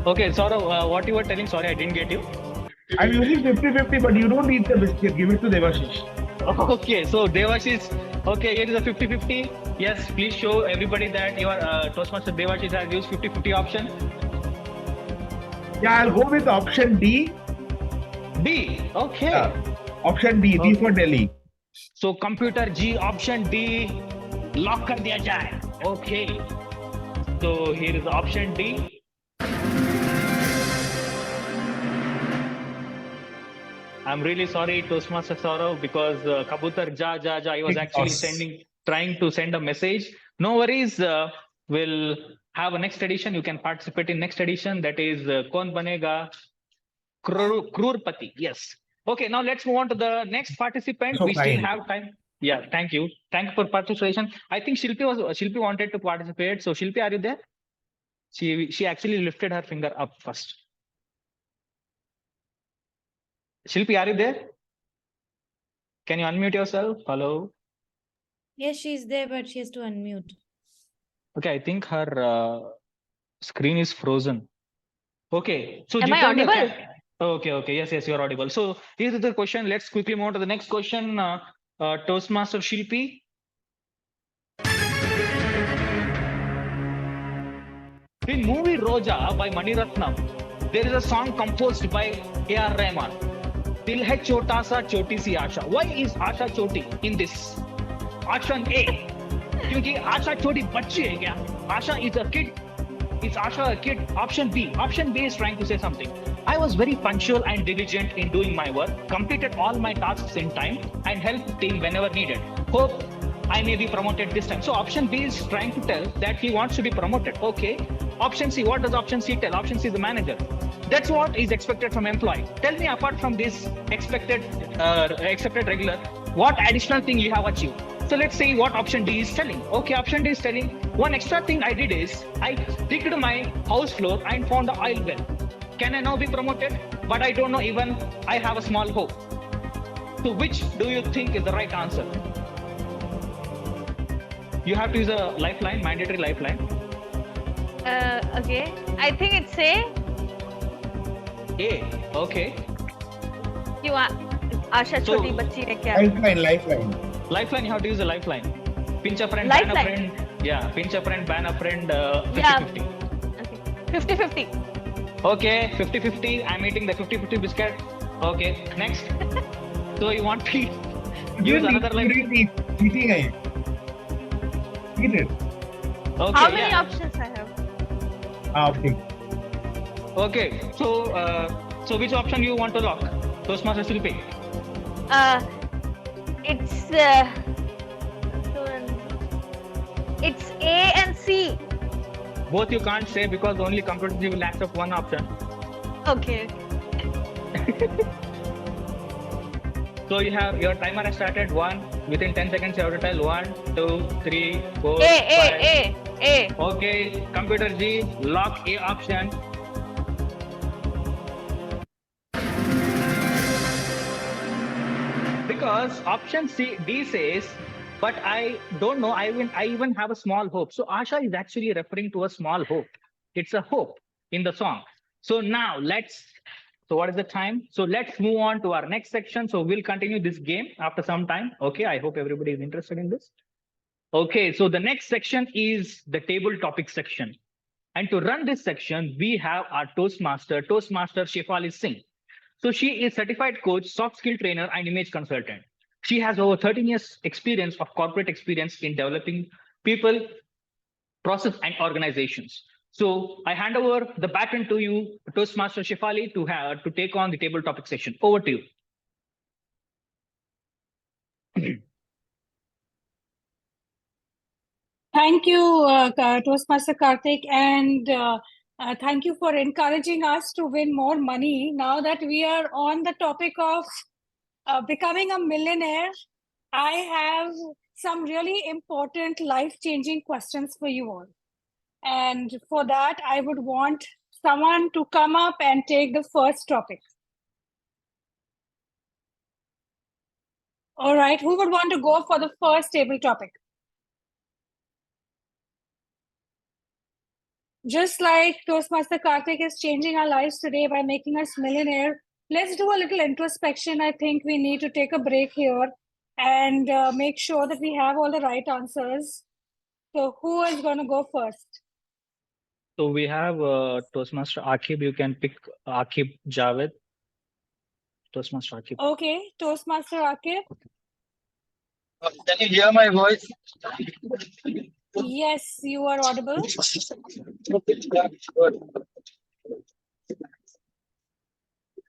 Okay, Sourav, what you were telling? Sorry, I didn't get you. I'm using 50-50, but you don't need the biscuit. Give it to Devasish. Okay, so Devasish. Okay, here is a 50-50. Yes, please show everybody that your Toastmaster Devasish has used 50-50 option. Yeah, I'll go with option D. D. Okay. Option D. D for Delhi. So computer G option D lock कर दिया जाए. Okay. So here is option D. I'm really sorry, Toastmaster Sourav, because Kabutar ja ja ja. He was actually trying to send a message. No worries. We'll have a next edition. You can participate in next edition. That is Kaun Banega Kroorpati. Yes. Okay, now let's move on to the next participant. We still have time. Yeah, thank you. Thank you for participation. I think Shilpi wanted to participate. So Shilpi, are you there? She actually lifted her finger up first. Shilpi, are you there? Can you unmute yourself? Hello. Yes, she's there, but she has to unmute. Okay, I think her screen is frozen. Okay, so am I audible? Okay, yes, you're audible. So here's the question. Let's quickly move on to the next question. Toastmaster Shilpi. In movie Roja by Mani Ratnam, there is a song composed by A.R. Rahman. Dil hai chota sa choti si Asha. Why is Asha choti in this? Option A. क्योंकि आशा छोटी बच्ची है क्या? Asha is a kid. Is Asha a kid? Option B. Option B is trying to say something. I was very punctual and diligent in doing my work, completed all my tasks in time, and helped team whenever needed. Hope I may be promoted this time. So option B is trying to tell that he wants to be promoted. Okay. Option C. What does option C tell? Option C is the manager. That's what is expected from employee. Tell me, apart from this expected regular, what additional thing you have achieved? So let's see what option D is telling. Okay, option D is telling one extra thing I did is I digged my house floor and found the oil well. Can I now be promoted? But I don't know, even I have a small hope. So which do you think is the right answer? You have to use a lifeline, mandatory lifeline. Okay, I think it's A. A. Okay. Asha So- छोटी बच्ची है क्या? Lifeline. Lifeline, you have to use a lifeline. Pinch a friend, ban a Lifeline. friend. Yeah, pinch a friend, ban a friend. 50-50. Yeah. Okay. 50-50. Okay, 50-50. I'm eating the 50-50 biscuit. Okay, next. So you want to use another lifeline? Eating it. Eat it. Okay, How many yeah. options I have? Okay. Okay, so which option you want to lock? Toastmaster Shilpi. It's A and C. Both you can't say because only computer will accept one option. Okay. So you have your timer has started. Within 10 seconds you have to tell 1, 2, 3, 4, A, 5. A. Okay, computer G, lock A option. Because option D says, but I don't know. I even have a small hope. So Asha is actually referring to a small hope. It's a hope in the song. So now so what is the time? So let's move on to our next section. So we'll continue this game after some time. Okay, I hope everybody is interested in this. Okay, so the next section is the table topic section. And to run this section, we have our Toastmaster Shaifali Singh. So she is certified coach, soft skill trainer, and image consultant. She has over 13 years experience of corporate experience in developing people, process, and organizations. So I hand over the baton to you, Toastmaster Shaifali, to take on the table topic session. Over to you. Thank you, Toastmaster Karthik, and thank you for encouraging us to win more money. Now that we are on the topic of becoming a millionaire, I have some really important life-changing questions for you all. And for that, I would want someone to come up and take the first topic. All right, who would want to go for the first table topic? Just like Toastmaster Karthik is changing our lives today by making us millionaire, let's do a little introspection. I think we need to take a break here and make sure that we have all the right answers. So who is going to go first? So we have Toastmaster Akib. You can pick Akib Javed. Toastmaster Akib. Okay, Toastmaster Akib. Can you hear my voice? Yes, you are audible.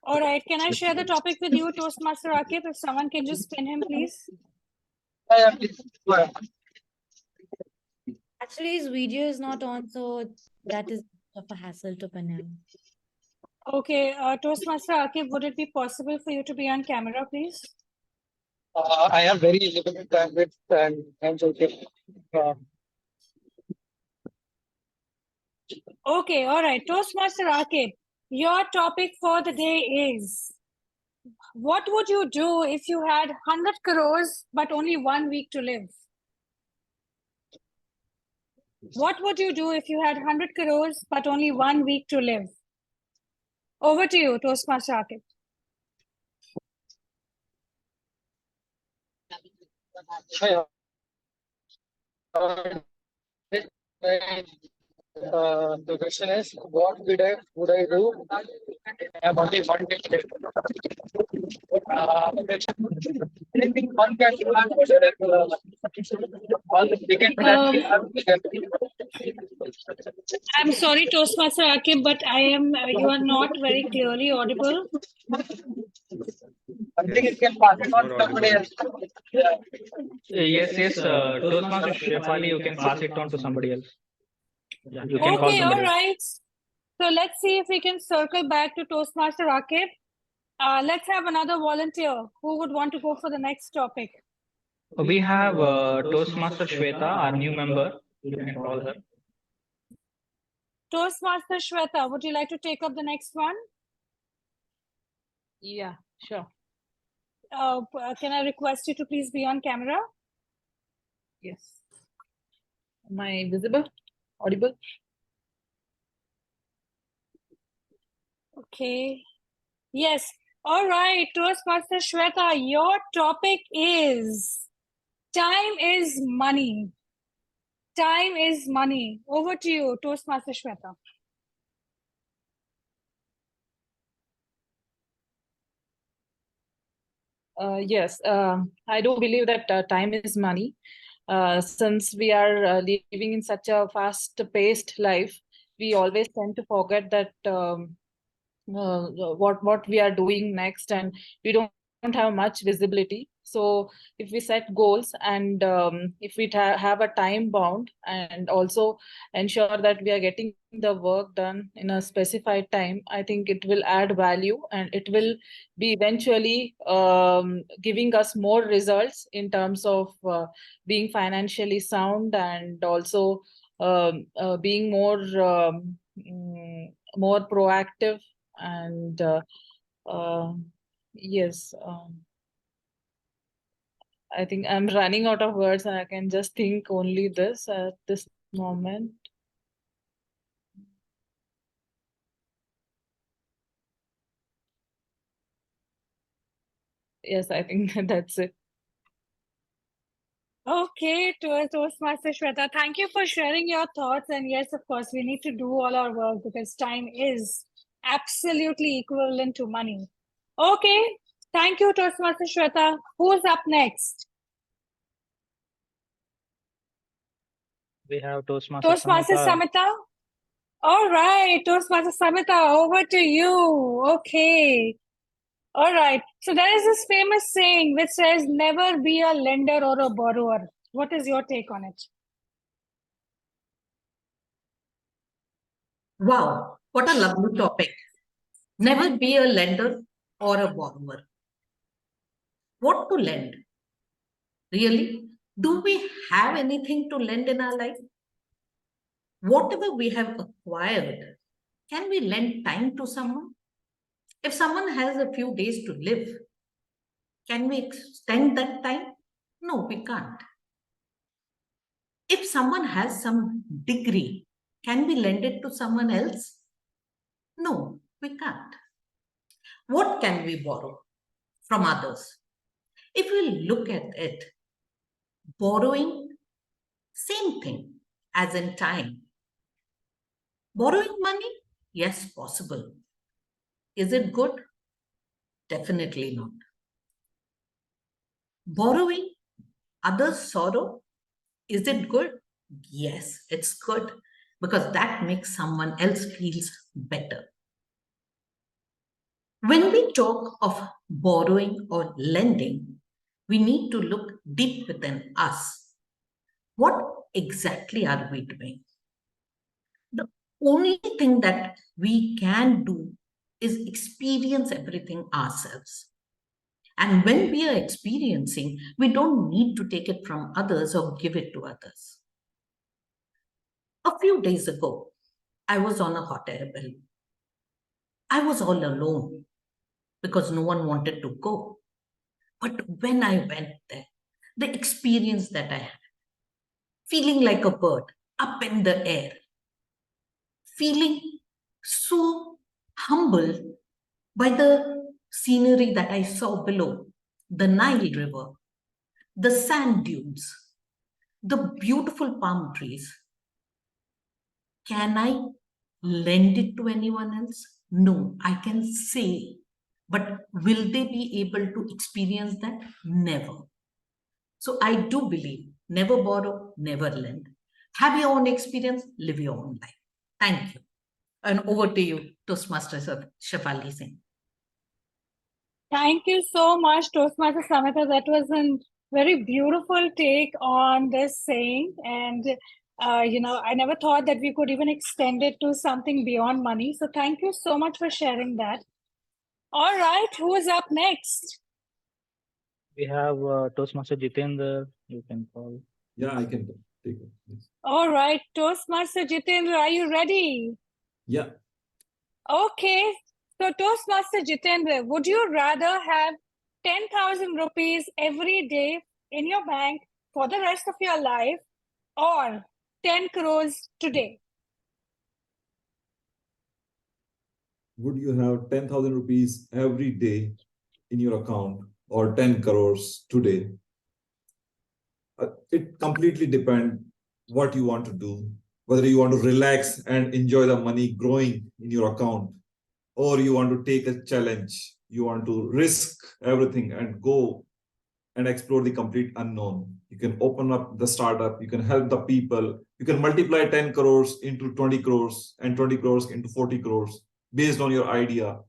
All right, can I share the topic with you, Toastmaster Akib? If someone can just pin him, please. Actually, his video is not on, so that is of a hassle to pin him. Okay, Toastmaster Akib, would it be possible for you to be on camera, please? I have very limited bandwidth and hands okay. Okay, all right. Toastmaster Akib, your topic for the day is, what would you do if you had 100 crores but only 1 week to live? What would you do if you had 100 crores but only 1 week to live? Over to you, Toastmaster Akib. The question is, what would I do? I have only 1 day left. Anything one can do. I'm sorry, Toastmaster Akib, but you are not very clearly audible. I think it can pass it on to somebody else. Yes, Toastmaster Shaifali, you can pass it on to somebody else. Yeah, you can call Okay, somebody all else. right. So let's see if we can circle back to Toastmaster Akib. Let's have another volunteer. Who would want to go for the next topic? We have Toastmaster Shweta, our new member. You can call her. Toastmaster Shweta, would you like to take up the next one? Yeah, sure. Can I request you to please be on camera? Yes. Am I visible? Audible? Okay. Yes. All right, Toastmaster Shweta, your topic is time is money. Time is money. Over to you, Toastmaster Shweta. Yes, I do believe that time is money. Since we are living in such a fast-paced life, we always tend to forget that what we are doing next, and we don't have much visibility. So if we set goals and if we have a time bound and also ensure that we are getting the work done in a specified time, I think it will add value and it will be eventually giving us more results in terms of being financially sound and also being more proactive and yes, I think I'm running out of words and I can just think only this at this moment. Yes, I think that's it. Okay, Toastmaster Shweta, thank you for sharing your thoughts. And yes, of course, we need to do all our work because time is absolutely equivalent to money. Okay, thank you, Toastmaster Shweta. Who's up next? We have Toastmaster Samita. All right, Toastmaster Samita, over to you. Okay. All right. So there is this famous saying which says, never be a lender or a borrower. What is your take on it? Wow, what a lovely topic. Never be a lender or a borrower. What to lend? Really? Do we have anything to lend in our life? Whatever we have acquired, can we lend time to someone? If someone has a few days to live, can we extend that time? No, we can't. If someone has some degree, can we lend it to someone else? No, we can't. What can we borrow from others? If we look at it, borrowing, same thing as in time. Borrowing money? Yes, possible. Is it good? Definitely not. Borrowing others' sorrow? Is it good? Yes, it's good because that makes someone else feels better. When we talk of borrowing or lending, we need to look deep within us. What exactly are we doing? The only thing that we can do is experience everything ourselves. And when we are experiencing, we don't need to take it from others or give it to others. A few days ago, I was on a hot air balloon. I was all alone because no one wanted to go. But when I went there, the experience that I had, feeling like a bird up in the air, feeling so humbled by the scenery that I saw below, the Nile River, the sand dunes, the beautiful palm trees. Can I lend it to anyone else? No, I can say, but will they be able to experience that? Never. So I do believe never borrow, never lend. Have your own experience, live your own life. Thank you. And over to you, Toastmasters of Shaifali Singh. Thank you so much, Toastmaster Samita. That was a very beautiful take on this saying. And, I never thought that we could even extend it to something beyond money. So thank you so much for sharing that. All right, who is up next? We have Toastmaster Jitendra. You can call. Yeah, I can take it. Yes. All right, Toastmaster Jitendra, are you ready? Yeah. Okay. So Toastmaster Jitendra, would you rather have 10,000 rupees every day in your bank for the rest of your life or 10 crores today? would you have 10,000 rupees every day in your account or 10 crores today? It completely depends what you want to do, whether you want to relax and enjoy the money growing in your account, or you want to take a challenge, you want to risk everything and go and explore the complete unknown. You can open up the startup, you can help the people, you can multiply 10 crores into 20 crores and 20 crores into 40 crores based on your idea.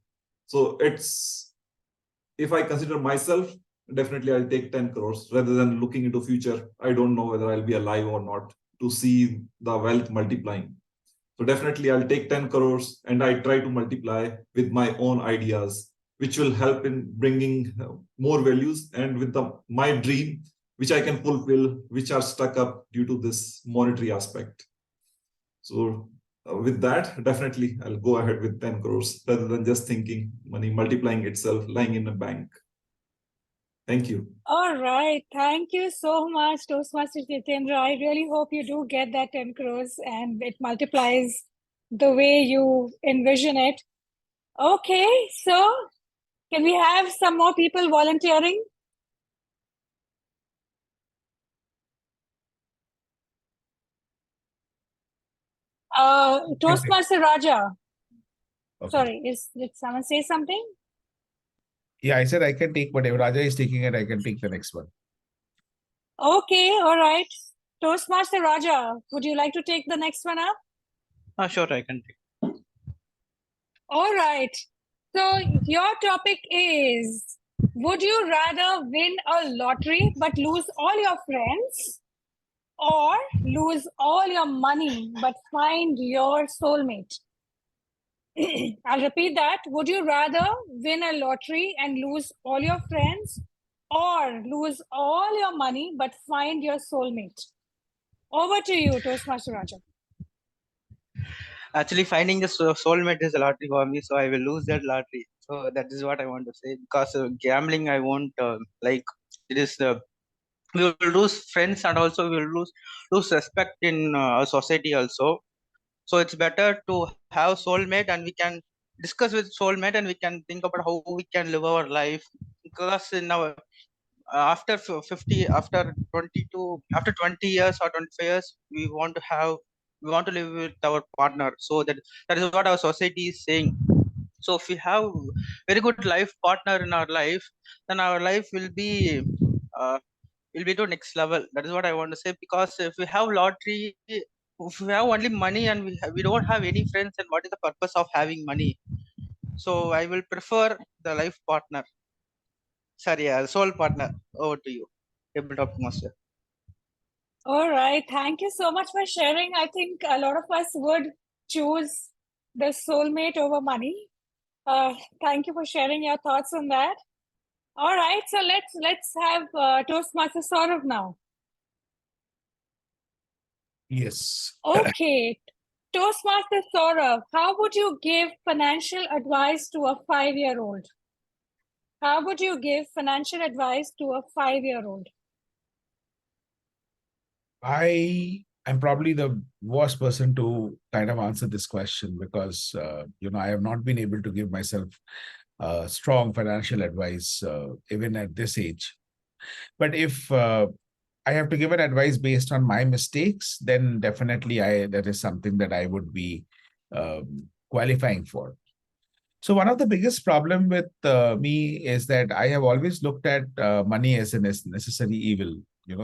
So it's, if I consider myself, definitely I'll take 10 crores rather than looking into future. I don't know whether I'll be alive or not to see the wealth multiplying. So definitely I'll take 10 crores and I try to multiply with my own ideas, which will help in bringing more values and with my dream, which I can fulfill, which are stuck up due to this monetary aspect. So with that, definitely I'll go ahead with 10 crores rather than just thinking money multiplying itself lying in a bank. Thank you. All right. Thank you so much, Toastmaster Jitendra. I really hope you do get that 10 crores and it multiplies the way you envision it. Okay, so can we have some more people volunteering? Toastmaster Raja. Okay. Sorry, did someone say something? Yeah, I said I can take whatever Raja is taking it, I can take the next one. Okay, all right. Toastmaster Raja, would you like to take the next one up? Sure, I can take. All right. So your topic is, would you rather win a lottery but lose all your friends, or lose all your money but find your soulmate? I'll repeat that. Would you rather win a lottery and lose all your friends, or lose all your money but find your soulmate? Over to you, Toastmaster Raja. Actually, finding the soulmate is a lottery for me, so I will lose that lottery. So that is what I want to say. Because gambling, I won't like. It is we will lose friends and also we will lose respect in our society also. So it's better to have soulmate and we can discuss with soulmate and we can think about how we can live our life. Because in our after 50, after 22, after 20 years or 25 years, we want to live with our partner. So that is what our society is saying. So if we have very good life partner in our life, then our life will be to next level. That is what I want to say. Because if we have lottery, if we have only money and we don't have any friends, then what is the purpose of having money? So I will prefer the life partner. Sorry, soul partner. Over to you, tabletop master. All right. Thank you so much for sharing. I think a lot of us would choose the soulmate over money. Thank you for sharing your thoughts on that. All right. So let's have Toastmaster Sourav now. Yes. Okay. Toastmaster Sourav, how would you give financial advice to a 5-year-old? How would you give financial advice to a 5-year-old? I am probably the worst person to kind of answer this question because, I have not been able to give myself strong financial advice even at this age. But if I have to give an advice based on my mistakes, then definitely that is something that I would be qualifying for. So one of the biggest problem with me is that I have always looked at money as a necessary evil,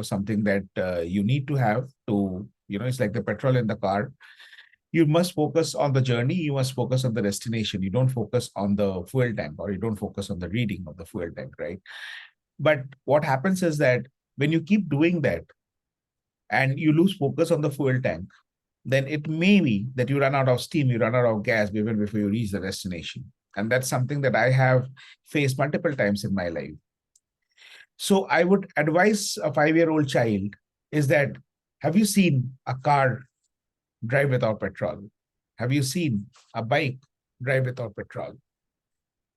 something that you need to have to, it's like the petrol in the car. You must focus on the journey. You must focus on the destination. You don't focus on the fuel tank, or you don't focus on the reading of the fuel tank, right? But what happens is that when you keep doing that and you lose focus on the fuel tank, then it may be that you run out of steam, you run out of gas even before you reach the destination. And that's something that I have faced multiple times in my life. So I would advise a 5-year-old child is that, have you seen a car drive without petrol? Have you seen a bike drive without petrol?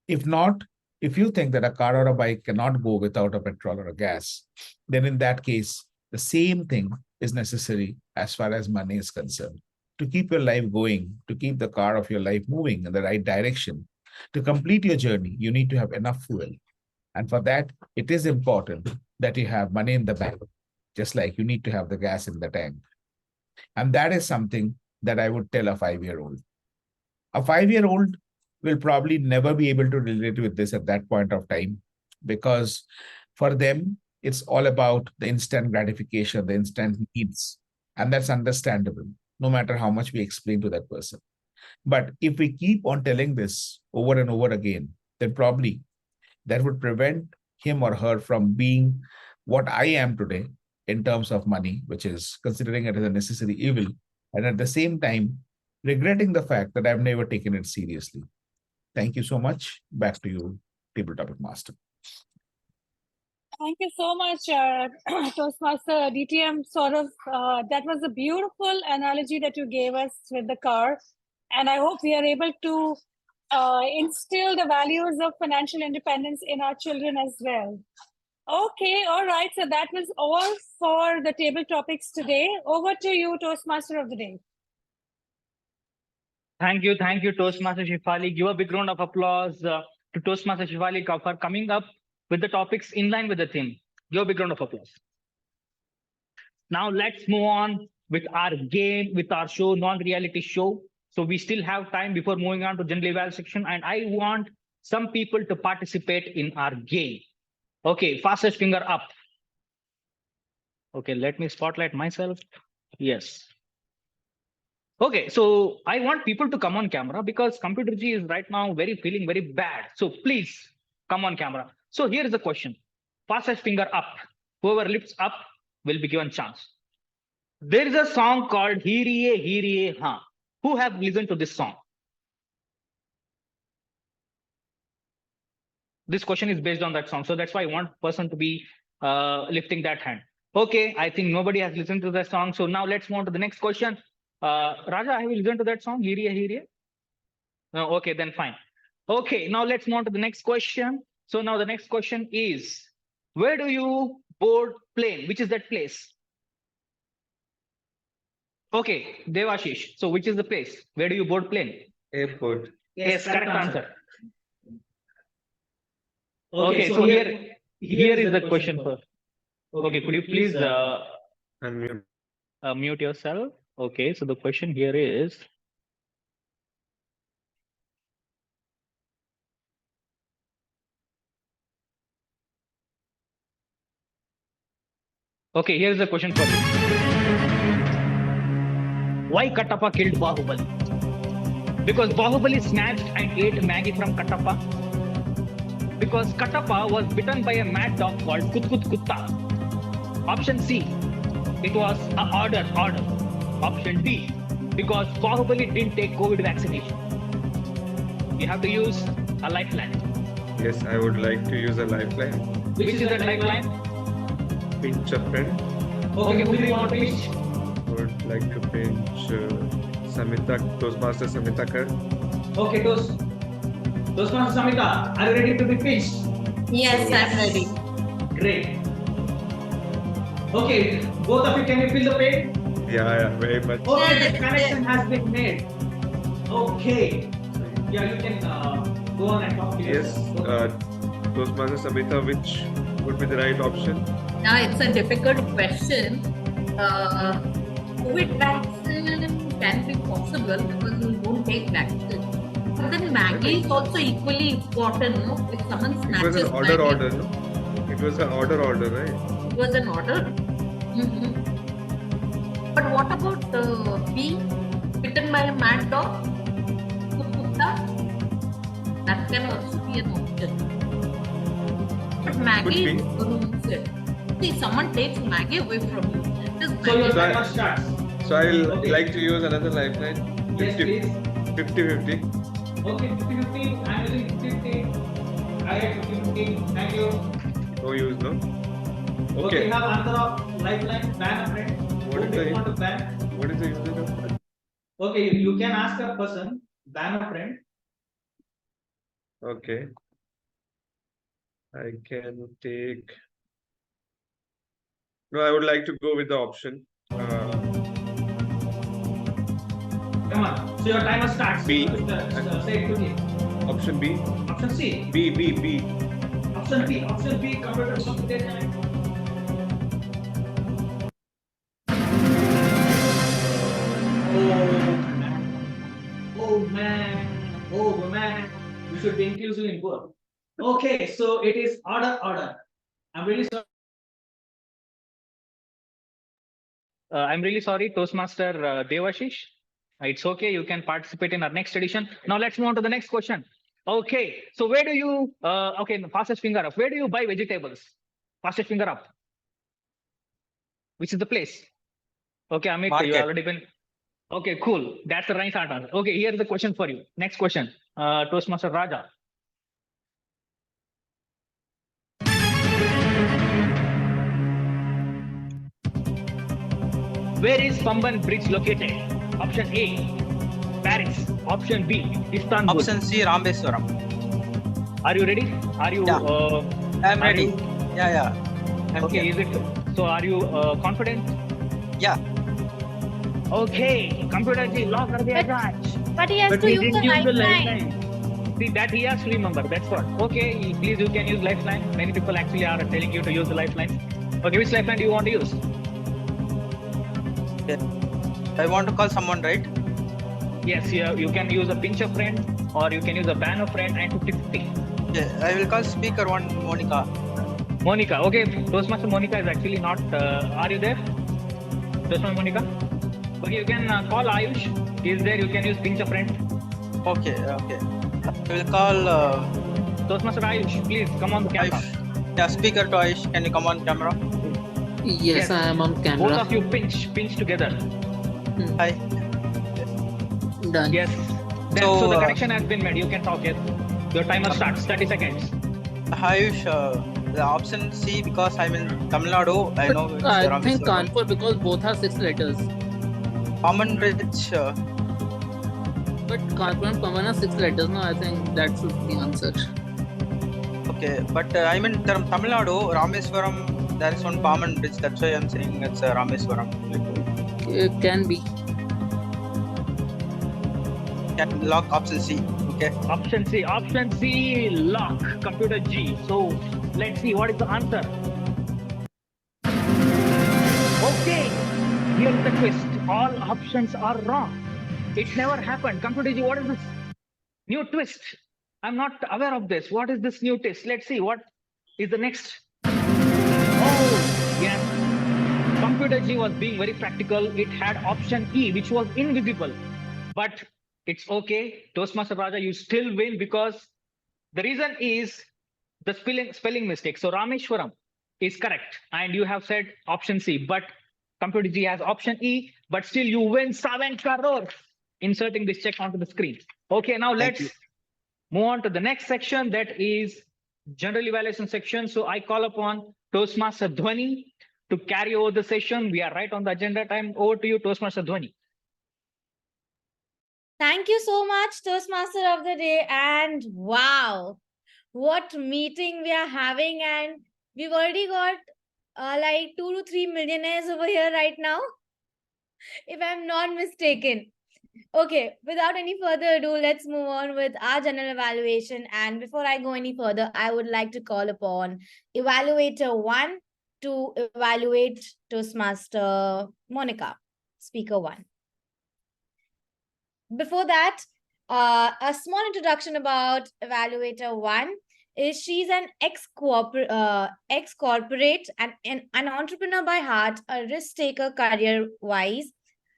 If not, if you think that a car or a bike cannot go without a petrol or a gas, then in that case, the same thing is necessary as far as money is concerned. to keep your life going, to keep the car of your life moving in the right direction, to complete your journey, you need to have enough fuel. And for that, it is important that you have money in the bank, just like you need to have the gas in the tank. And that is something that I would tell a 5-year-old. A 5-year-old will probably never be able to relate with this at that point of time, because for them, it's all about the instant gratification, the instant needs. And that's understandable, no matter how much we explain to that person. But if we keep on telling this over and over again, then probably that would prevent him or her from being what I am today in terms of money, which is considering it as a necessary evil, and at the same time, regretting the fact that I've never taken it seriously. Thank you so much. Back to you, Table Topic Master. Thank you so much, Toastmaster DTM Sourav. That was a beautiful analogy that you gave us with the car. And I hope we are able to instill the values of financial independence in our children as well. Okay, all right. So that was all for the table topics today. Over to you, Toastmaster of the day. Thank you, Toastmaster Shaifali. Give a big round of applause to Toastmaster Shaifali for coming up with the topics in line with the theme. Give a big round of applause. Now let's move on with our game, with our show, non-reality show. So we still have time before moving on to general eval section, and I want some people to participate in our game. Okay, fastest finger up. Okay, let me spotlight myself. Yes. Okay, so I want people to come on camera because Computer G is right now feeling very bad. So please come on camera. So here is the question. Fastest finger up. Whoever lifts up will be given chance. There is a song called Hiriye Hiriye Ha. Who have listened to this song? This question is based on that song. So that's why I want person to be lifting that hand. Okay, I think nobody has listened to that song. So now let's move on to the next question. Raja, have you listened to that song? Hiriye Hiriye? No, okay, then fine. Okay, now let's move on to the next question. So now the next question is, where do you board plane? Which is that place? Okay, Devashish. So which is the place? Where do you board plane? Airport. Yes, correct answer. Okay, so here is the question first. Okay, could you please mute yourself? Okay, so the question here is, okay, here's the question for you. Why Kattappa killed Bahubali? Because Bahubali snatched and ate Maggie from Kattappa. Because Kattappa was bitten by a mad dog called Kut Kutta. Option C, it was an order. Option D, because Bahubali didn't take COVID vaccination. You have to use a lifeline. Yes, I would like to use a lifeline. Which is that lifeline? Pinch a friend. Okay, who do you want to pinch? I would like to pinch Toastmaster Samita Kar. Okay, Toastmaster Samita, are you ready to be pinched? Yes, I'm ready. Great. Okay, both of you, can you feel the pain? Yeah, very much. Okay, the connection has been made. Okay. Yeah, you can go on and talk to Yes, Toastmaster Samita, which would be the right option? Now it's a difficult question. COVID vaccine can be possible because you don't take vaccine. But then Maggie is also equally important, no? If someone snatches It was an order, no? It was an order, right? It was an order. But what about being bitten by a mad dog? That can also be an option. But Maggie ruins it. See, someone takes Maggie away from you. So your timer starts. So I'll like to use another lifeline. Yes, please. 50-50. Okay, 50-50. I'm using 50-50. I get 50-50. Thank you. No use, no? Okay, we have another lifeline. Ban a friend. What is the want to ban? What is the usage of that? Okay, you can ask a person, ban a friend. Okay. I can take. No, I would like to go with the option. Come on. So your timer starts. B. Say it to me. Option B. Option C. B. Option B. Option B. Computer computation. Oh man. We should be inclusive in both. Okay, so it is order. I'm really sorry. I'm really sorry, Toastmaster Devashish. It's okay, you can participate in our next edition. Now let's move on to the next question. Okay, so where do you, okay, fastest finger up. Where do you buy vegetables? Fastest finger up. Which is the place? Okay, Amit, you already been. Okay, cool. That's the right answer. Okay, here's the question for you. Next question, Toastmaster Raja. Where is Pamban Bridge located? Option A, Paris. Option B, Istanbul. Option C, Rameswaram. Are you ready? Are you? Yeah. I'm ready. Yeah. Okay, is it? So are you confident? Yeah. Okay, computer ji, lock kar diya Raj. But he has to use the lifeline. See, that he has to remember, that's what. Okay, please, you can use lifeline. Many people actually are telling you to use the lifeline. Okay, which lifeline do you want to use? I want to call someone, right? Yes, you can use a pinch of friend or you can use a ban of friend and 50-50. Yeah, I will call speaker one, Monica. Monica, okay. Toastmaster Monica is actually not. Are you there? Toastmaster Monica? Okay, you can call Ayush. He is there. You can use pinch a friend. Okay. I will call. Toastmaster Ayush, please come on the camera. Ayush. Yeah, speaker to Ayush. Can you come on camera? Yes, I am on camera. Both of you pinch together. Hi. Done. Yes. So the connection has been made. You can talk. Yes. Your timer starts. 30 seconds. Ayush, the option C because I'm in Tamil Nadu. I know. I think Kanpur because both are 6 letters. Common Bridge. But Kanpur and Paman are 6 letters. No, I think that should be the answer. Okay, but I'm in Tamil Nadu. Rameswaram. There is one Common Bridge. That's why I'm saying it's Rameswaram. It can be. Can lock option C. Okay. Option C, lock. Computer G. So let's see what is the answer. Okay. Here's the twist. All options are wrong. It never happened. Computer G, what is this new twist? I'm not aware of this. What is this new twist? Let's see what is the next. Oh, yes. Computer G was being very practical. It had option E, which was invisible. But it's okay. Toastmaster Raja, you still win because the reason is the spelling mistake. So Rameshwaram is correct. And you have said option C. But Computer G has option E. But still you win 7 crore. Inserting this check onto the screen. Okay, now let's move on to the next section. That is general evaluation section. So I call upon Toastmaster Dhwani to carry over the session. We are right on the agenda time. Over to you, Toastmaster Dhwani. Thank you so much, Toastmaster of the Day. And wow, what meeting we are having. And we've already got like 2 to 3 millionaires over here right now, if I'm not mistaken. Okay, without any further ado, let's move on with our general evaluation. And before I go any further, I would like to call upon Evaluator 1 to evaluate Toastmaster Monica, Speaker 1. Before that, a small introduction about Evaluator 1 is she's an ex-corporate and an entrepreneur by heart, a risk-taker career-wise,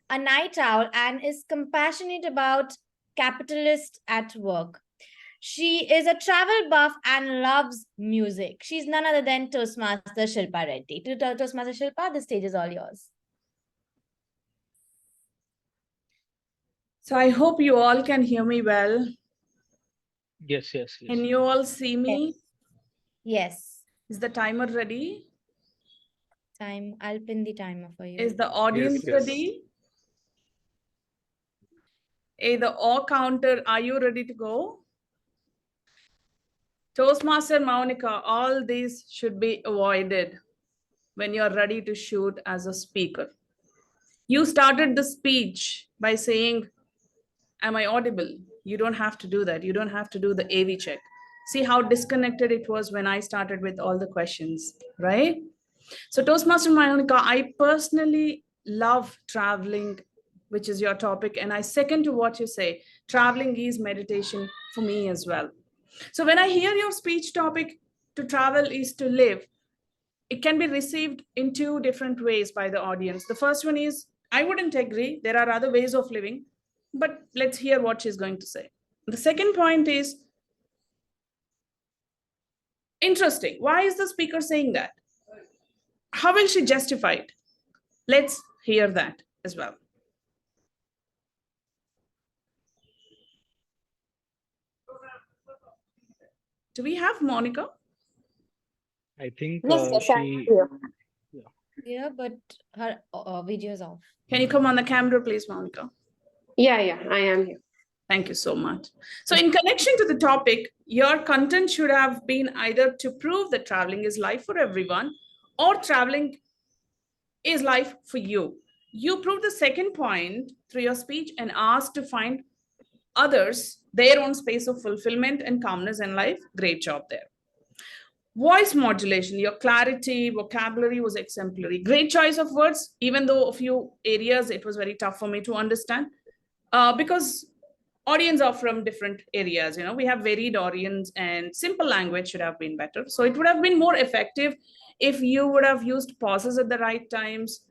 a night owl, and is compassionate about capitalists at work. She is a travel buff and loves music. She's none other than Toastmaster Shilpa Reddy. To Toastmaster Shilpa, the stage is all yours. So I hope you all can hear me well. Yes. Can you all see me? Yes. Is the timer ready? I'll pin the timer for you. Is the audience ready? The O counter, are you ready to go? Toastmaster Monica, all these should be avoided when you're ready to shoot as a speaker. You started the speech by saying Am I audible? You don't have to do that. You don't have to do the AV check. See how disconnected it was when I started with all the questions, right? So Toastmaster Monica, I personally love traveling, which is your topic. And I second to what you say, traveling is meditation for me as well. So when I hear your speech topic, to travel is to live, it can be received in two different ways by the audience. The first one is, I wouldn't agree. There are other ways of living, but let's hear what she's going to say. The second point is, interesting. Why is the speaker saying that? How will she justify it? Let's hear that as well. Do we have Monica? I think Yes, she. Yeah, but her video is off. Can you come on the camera, please, Monica? Yeah, I am here. Thank you so much. So in connection to the topic, your content should have been either to prove that traveling is life for everyone or traveling is life for you. You proved the second point through your speech and asked to find others their own space of fulfillment and calmness in life. Great job there. Voice modulation, your clarity, vocabulary was exemplary. Great choice of words, even though a few areas it was very tough for me to understand because audience are from different areas. You know, we have varied audience and simple language should have been better. So it would have been more effective if you would have used pauses at the right times,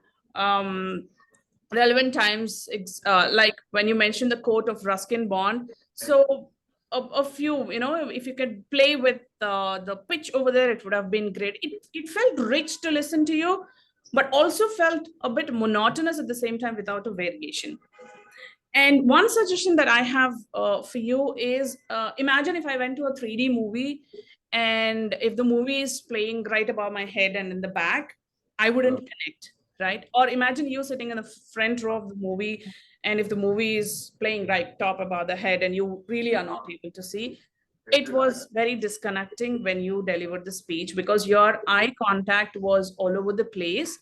relevant times, like when you mentioned the quote of Ruskin Bond. So a few, you know, if you could play with the pitch over there, it would have been great. It felt rich to listen to you, but also felt a bit monotonous at the same time without a variation. And one suggestion that I have for you is, imagine if I went to a 3D movie and if the movie is playing right above my head and in the back, I wouldn't connect, right? Or imagine you sitting in the front row of the movie and if the movie is playing right top above the head and you really are not able to see. It was very disconnecting when you delivered the speech because your eye contact was all over the place.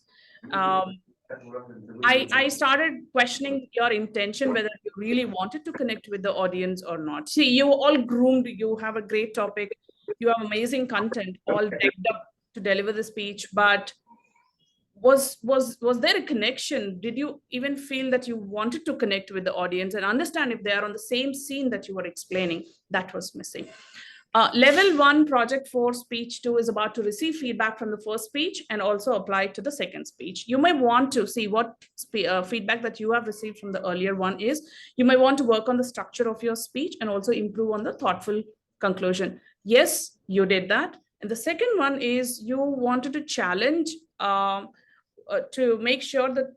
I started questioning your intention, whether you really wanted to connect with the audience or not. See, you all groomed, you have a great topic, you have amazing content, all decked up to deliver the speech, but was there a connection? Did you even feel that you wanted to connect with the audience and understand if they are on the same scene that you were explaining? That was missing. Level 1, project 4, speech 2 is about to receive feedback from the first speech and also apply it to the second speech. You may want to see what feedback that you have received from the earlier one is. You may want to work on the structure of your speech and also improve on the thoughtful conclusion. Yes, you did that. And the second one is you wanted to challenge to make sure that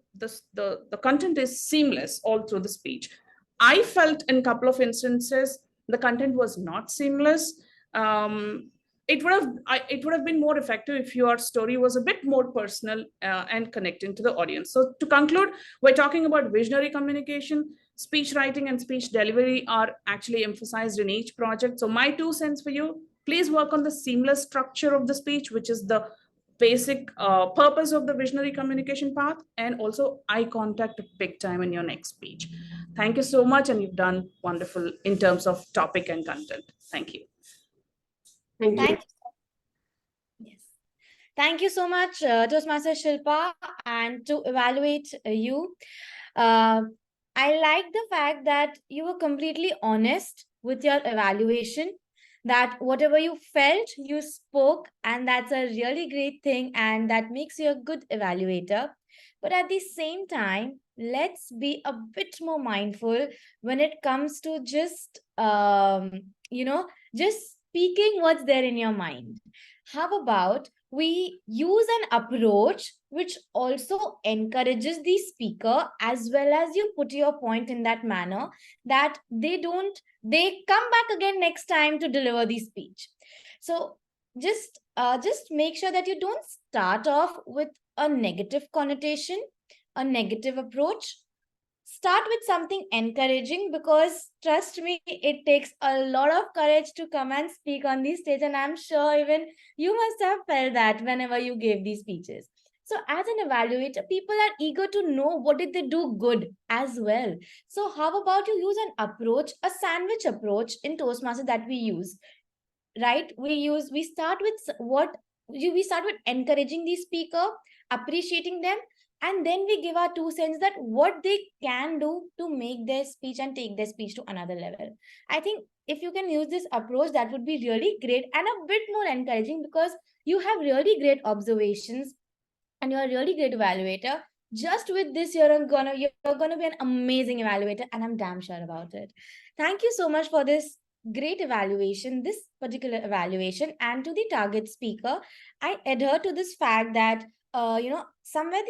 the content is seamless all through the speech. I felt in a couple of instances, the content was not seamless. It would have been more effective if your story was a bit more personal and connecting to the audience. So to conclude, we're talking about visionary communication. Speech writing and speech delivery are actually emphasized in each project. So my 2 cents for you, please work on the seamless structure of the speech, which is the basic purpose of the visionary communication path, and also eye contact big time in your next speech. Thank you so much, and you've done wonderful in terms of topic and content. Thank you. Thank you. Yes. Thank you so much, Toastmaster Shilpa, and to evaluate you. I like the fact that you were completely honest with your evaluation, that whatever you felt, you spoke, and that's a really great thing, and that makes you a good evaluator. But at the same time, let's be a bit more mindful when it comes to just, just speaking what's there in your mind. How about we use an approach which also encourages the speaker, as well as you put your point in that manner that they come back again next time to deliver the speech. So just make sure that you don't start off with a negative connotation, a negative approach. Start with something encouraging, because trust me, it takes a lot of courage to come and speak on the stage, and I'm sure even you must have felt that whenever you gave these speeches. So as an evaluator, people are eager to know what did they do good as well. So how about you use an approach, a sandwich approach in Toastmasters that we use, right? We start with encouraging the speaker, appreciating them, and then we give our 2 cents that what they can do to make their speech and take their speech to another level. I think if you can use this approach, that would be really great and a bit more encouraging, because you have really great observations and you're a really great evaluator. Just with this, you're gonna be an amazing evaluator, and I'm damn sure about it. Thank you so much for this great evaluation, this particular evaluation. And to the target speaker, I adhere to this fact that somewhere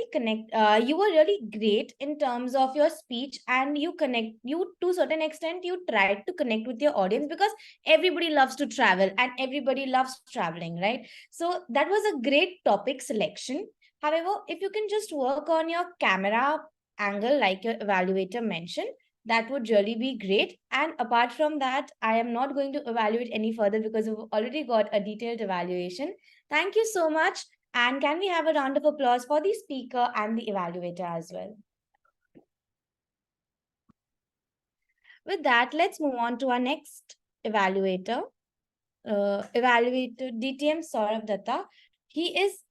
you were really great in terms of your speech, and you to a certain extent you tried to connect with your audience, because everybody loves to travel and everybody loves traveling, right? So that was a great topic selection. However, if you can just work on your camera angle, like your evaluator mentioned, that would really be great. And apart from that, I am not going to evaluate any further because we've already got a detailed evaluation. Thank you so much. And can we have a round of applause for the speaker and the evaluator as well? With that, let's move on to our next evaluator. Evaluator DTM Sourav Dutta. He is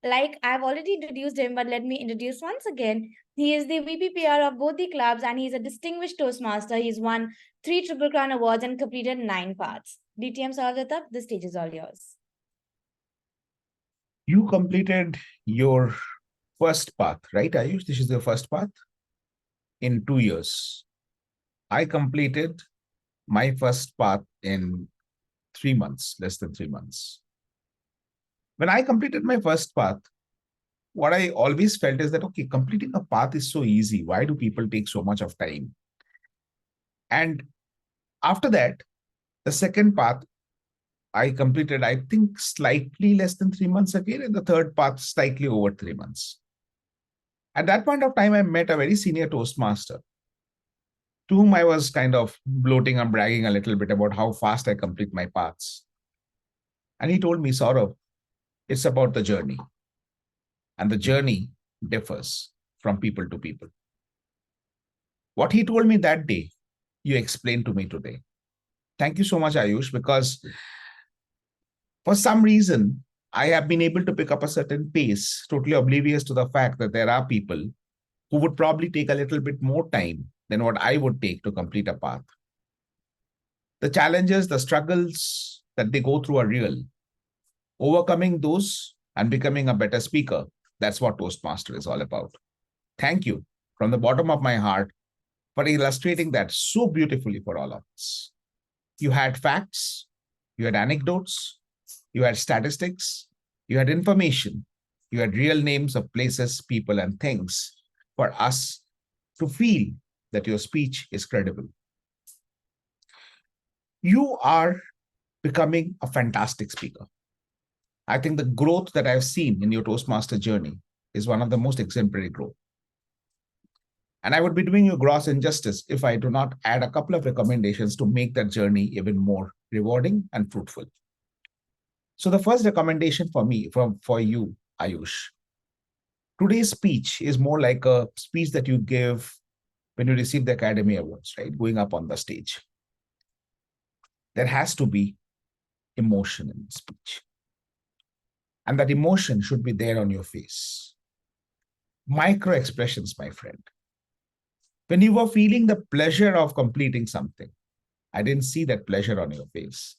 like I've already introduced him, but let me introduce once again. He is the VPPR of both the clubs, and he's a distinguished Toastmaster. He's won 3 Triple Crown awards and completed 9 parts. DTM Sourav Dutta, the stage is all yours. You completed your first path, right, Ayush? This is your first path in 2 years. I completed my first path in 3 months, less than 3 months. When I completed my first path, what I always felt is that, okay, completing a path is so easy. Why do people take so much of time? And after that, the second path I completed, I think, slightly less than 3 months again, and the third path slightly over 3 months. At that point of time, I met a very senior Toastmaster to whom I was kind of bloating and bragging a little bit about how fast I complete my paths. And he told me, Sourav, it's about the journey. And the journey differs from people to people. What he told me that day, you explained to me today. Thank you so much, Ayush, because for some reason, I have been able to pick up a certain pace, totally oblivious to the fact that there are people who would probably take a little bit more time than what I would take to complete a path. The challenges, the struggles that they go through are real. Overcoming those and becoming a better speaker, that's what Toastmaster is all about. Thank you from the bottom of my heart for illustrating that so beautifully for all of us. You had facts, you had anecdotes, you had statistics, you had information, you had real names of places, people, and things for us to feel that your speech is credible. You are becoming a fantastic speaker. I think the growth that I've seen in your Toastmaster journey is one of the most exemplary growth. And I would be doing you gross injustice if I do not add a couple of recommendations to make that journey even more rewarding and fruitful. So the first recommendation for me, for you, Ayush, today's speech is more like a speech that you give when you receive the Academy Awards, right? Going up on the stage. There has to be emotion in speech. And that emotion should be there on your face. Micro expressions, my friend. When you were feeling the pleasure of completing something, I didn't see that pleasure on your face.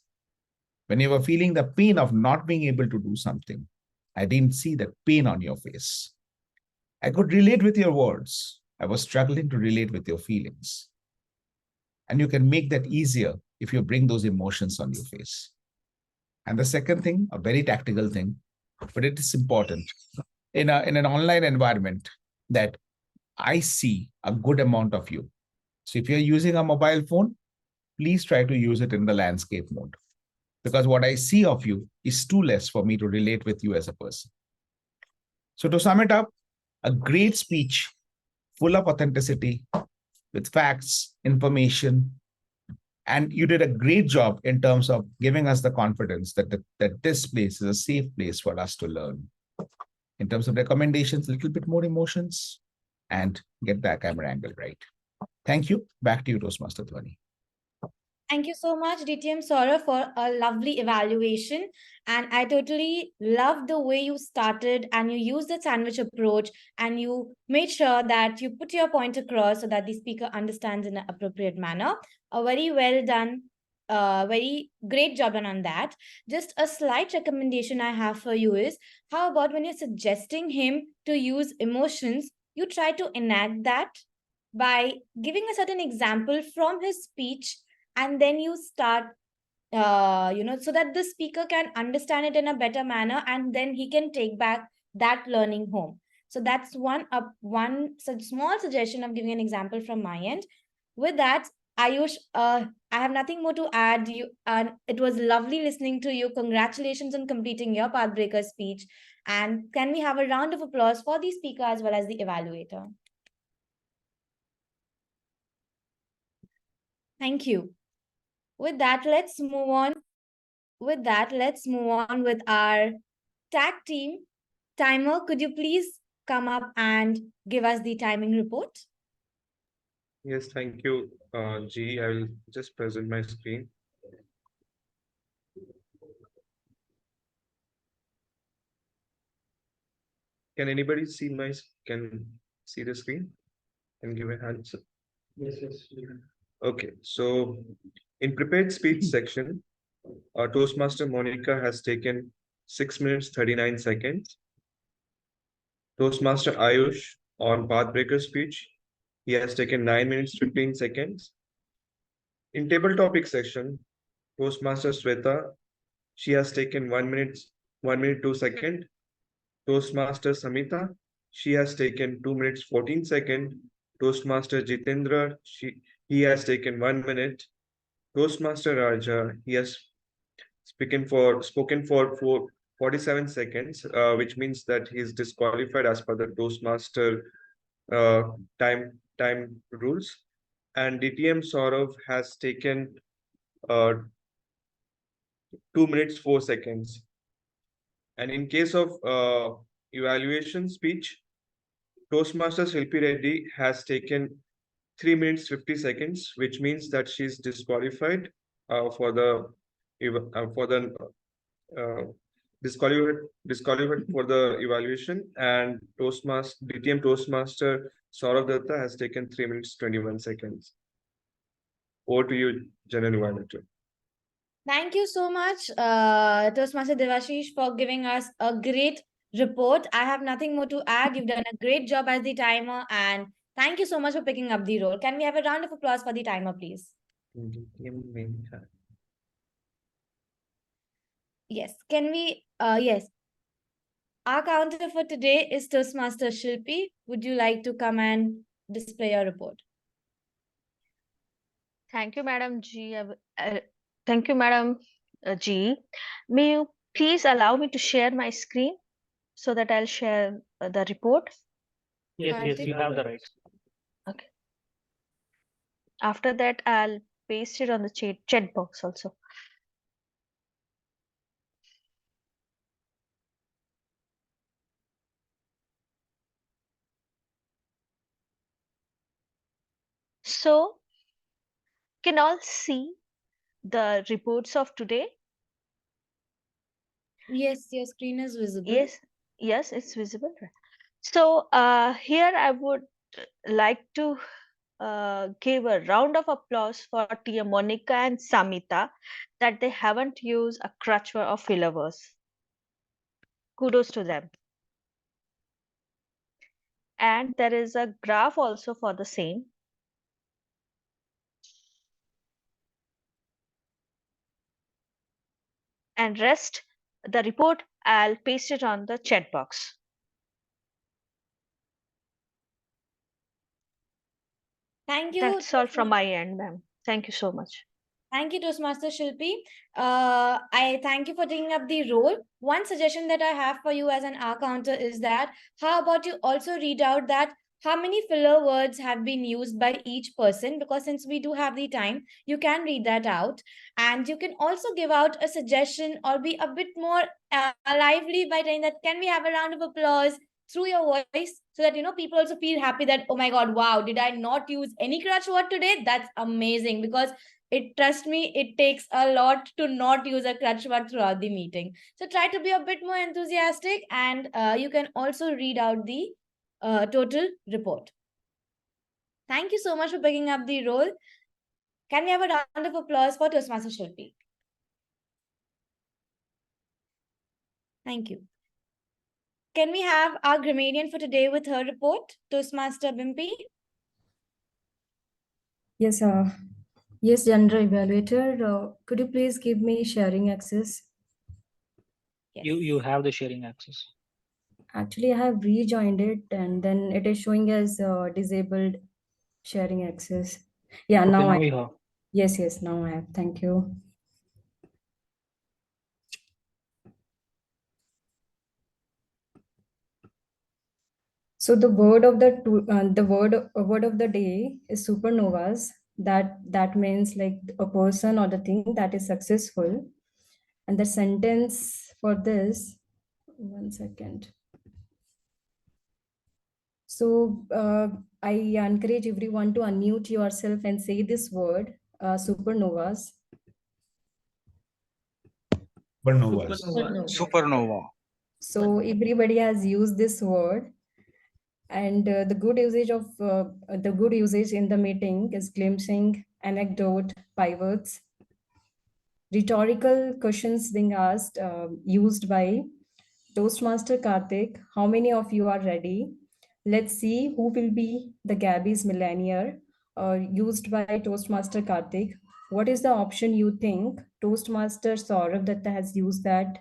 When you were feeling the pain of not being able to do something, I didn't see that pain on your face. I could relate with your words. I was struggling to relate with your feelings. And you can make that easier if you bring those emotions on your face. And the second thing, a very tactical thing, but it is important in an online environment that I see a good amount of you. So if you're using a mobile phone, please try to use it in the landscape mode, because what I see of you is too less for me to relate with you as a person. So to sum it up, a great speech full of authenticity with facts, information, and you did a great job in terms of giving us the confidence that this place is a safe place for us to learn. In terms of recommendations, a little bit more emotions and get the camera angle right. Thank you. Back to you, Toastmaster Dhwani. Thank you so much, DTM Saurav, for a lovely evaluation. And I totally love the way you started and you used the sandwich approach and you made sure that you put your point across so that the speaker understands in an appropriate manner. A very well done, very great job done on that. Just a slight recommendation I have for you is, how about when you're suggesting him to use emotions, you try to enact that by giving a certain example from his speech, and then you start, so that the speaker can understand it in a better manner, and then he can take back that learning home. So that's one such small suggestion of giving an example from my end. With that, Ayush, I have nothing more to add. It was lovely listening to you. Congratulations on completing your Pathbreaker speech. And can we have a round of applause for the speaker as well as the evaluator? Thank you. With that, let's move on. With our tag team. Timer, could you please come up and give us the timing report? Yes, thank you, G. I will just present my screen. Can anybody see the screen? Can give a hand? Yes. Okay, so in prepared speech section, Toastmaster Monica has taken 6 minutes 39 seconds. Toastmaster Ayush on Pathbreaker speech, he has taken 9 minutes 15 seconds. In table topic section, Toastmaster Sweta, she has taken 1 minute 2 seconds. Toastmaster Samita, she has taken 2 minutes 14 seconds. Toastmaster Jitendra, he has taken 1 minute. Toastmaster Raja, he has spoken for 47 seconds, which means that he is disqualified as per the Toastmaster time rules. And DTM Saurav has taken 2 minutes 4 seconds. And in case of evaluation speech, Toastmaster Shilpi Reddy has taken 3 minutes 50 seconds, which means that she's disqualified for the disqualified for the evaluation. And DTM Toastmaster Sourav Dutta has taken 3 minutes 21 seconds. Over to you, General Evaluator. Thank you so much, Toastmaster Devasish, for giving us a great report. I have nothing more to add. You've done a great job as the timer, and thank you so much for picking up the role. Can we have a round of applause for the timer, please? Yes. Can we? Yes. Our counter for today is Toastmaster Shilpi. Would you like to come and display your report? Thank you, Madam G. Thank you, Madam G. May you please allow me to share my screen so that I'll share the report? Yes, you have the right. Okay. After that, I'll paste it on the chat box also. So, can all see the reports of today? Yes, your screen is visible. Yes, it's visible. So here I would like to give a round of applause for Tia Monica and Samita that they haven't used a crutch or filler verse. Kudos to them. And there is a graph also for the same. And rest, the report, I'll paste it on the chat box. Thank you. That's all from my end, ma'am. Thank you so much. Thank you, Toastmaster Shilpi. I thank you for taking up the role. One suggestion that I have for you as an R counter is that, how about you also read out that how many filler words have been used by each person, because since we do have the time, you can read that out. And you can also give out a suggestion or be a bit more lively by saying that, can we have a round of applause through your voice, so that, people also feel happy that, oh my God, wow, did I not use any crutch word today? That's amazing, because trust me, it takes a lot to not use a crutch word throughout the meeting. So try to be a bit more enthusiastic, and you can also read out the total report. Thank you so much for picking up the role. Can we have a round of applause for Toastmaster Shilpi? Thank you. Can we have our grammarian for today with her report, Toastmaster Bimpy? Yes, yes, General Evaluator. Could you please give me sharing access? Yes. You have the sharing access. Actually, I have rejoined it and then it is showing as disabled sharing access. Yeah, Okay, now now you have. Yes, now I have. Thank you. So the word of word of the day is supernovas. That means like a person or the thing that is successful. And the sentence for this, 1 second. So I encourage everyone to unmute yourself and say this word, supernovas. Supernova. So everybody has used this word, and the good usage in the meeting is glimpsing, anecdote, pivots, rhetorical questions being asked, used by Toastmaster Karthik. How many of you are ready? Let's see who will be the Gabbys millionaire, used by Toastmaster Karthik. What is the option you think? Toastmaster Sourav Dutta has used that.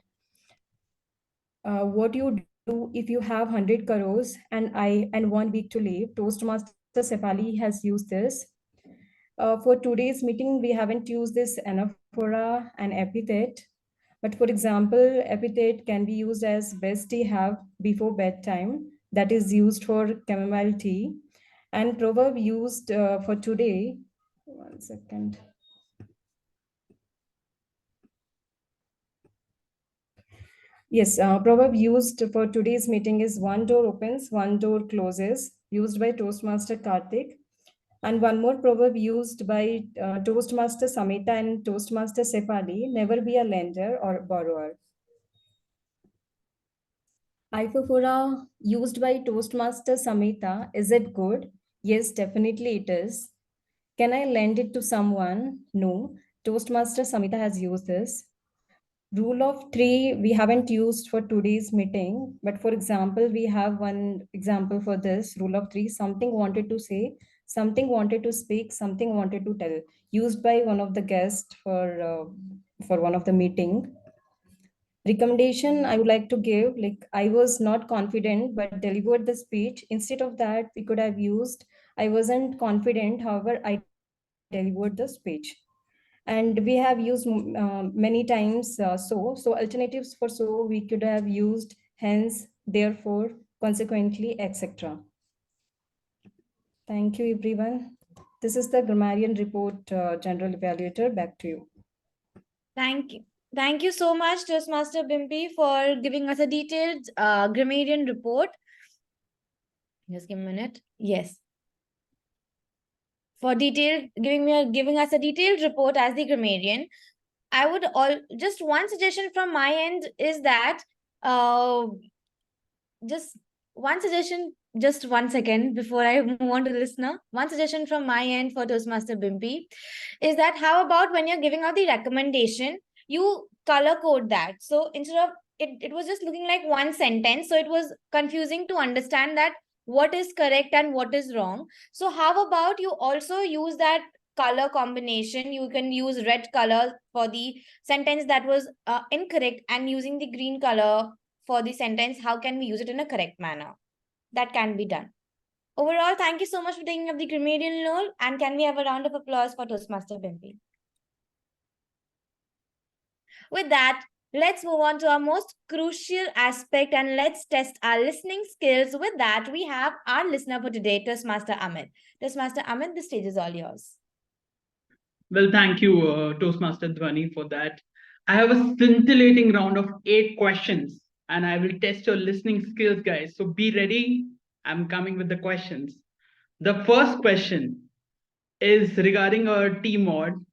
What you do if you have 100 crores and 1 week to live? Toastmaster Shaifali has used this. For today's meeting, we haven't used this anaphora and epithet. But for example, epithet can be used as best tea have before bedtime. That is used for chamomile tea. And proverb used for today. 1 second. Yes, proverb used for today's meeting is one door opens, one door closes, used by Toastmaster Karthik. And one more proverb used by Toastmaster Samita and Toastmaster Shaifali, never be a lender or borrower. Iphofora used by Toastmaster Samita, is it good? Yes, definitely it is. Can I lend it to someone? No. Toastmaster Samita has used this. Rule of 3, we haven't used for today's meeting, but for example, we have one example for this rule of 3, something wanted to say, something wanted to speak, something wanted to tell, used by one of the guests for one of the meeting. Recommendation I would like to give, like I was not confident but delivered the speech. Instead of that, we could have used, I wasn't confident, however, I delivered the speech. And we have used many times so alternatives for so we could have used hence, therefore, consequently, etc. Thank you, everyone. This is the Grammarian report, General Evaluator. Back to you. Thank you. Thank you so much, Toastmaster Bimpy, for giving us a detailed grammarian report. Just give me a minute. Yes. For giving us a detailed report as the grammarian. I would just one suggestion from my end is that just one suggestion, just 1 second before I move on to the listener. One suggestion from my end for Toastmaster Bimpy is that how about when you're giving out the recommendation, you color code that. So instead of it was just looking like one sentence, so it was confusing to understand that what is correct and what is wrong. So how about you also use that color combination? You can use red color for the sentence that was incorrect, and using the green color for the sentence, how can we use it in a correct manner? That can be done. Overall, thank you so much for taking up the grammarian role, and can we have a round of applause for Toastmaster Bimpy? With that, let's move on to our most crucial aspect and let's test our listening skills. With that, we have our listener for today, Toastmaster Amit. Toastmaster Amit, the stage is all yours. Well, thank you, Toastmaster Dhwani, for that. I have a scintillating round of 8 questions, and I will test your listening skills, guys. So be ready. I'm coming with the questions. The first question is regarding our TMOD,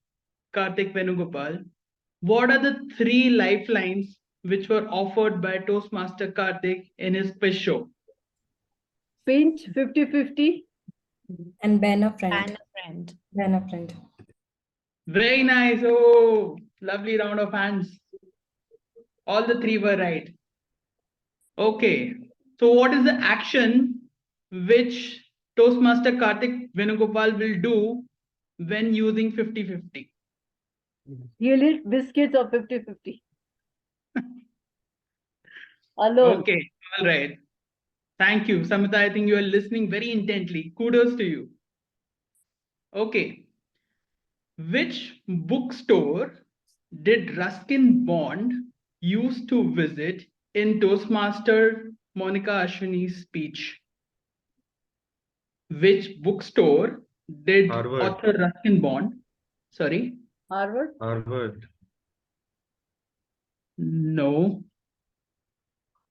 Karthik Venugopal. What are the 3 lifelines which were offered by Toastmaster Karthik in his quiz show? Pinch 50-50. And ban a friend. Ban a friend. Ban a friend. Very nice. Oh, lovely round of hands. All the 3 were right. Okay. So what is the action which Toastmaster Karthik Venugopal will do when using 50-50? He'll eat biscuits of 50-50. Alone. Okay. All right. Thank you. Samita, I think you are listening very intently. Kudos to you. Okay. Which bookstore did Ruskin Bond used to visit in Toastmaster Monica Ashwini's speech? Which bookstore did Harvard. author Ruskin Bond? Sorry? Harvard. Harvard. No.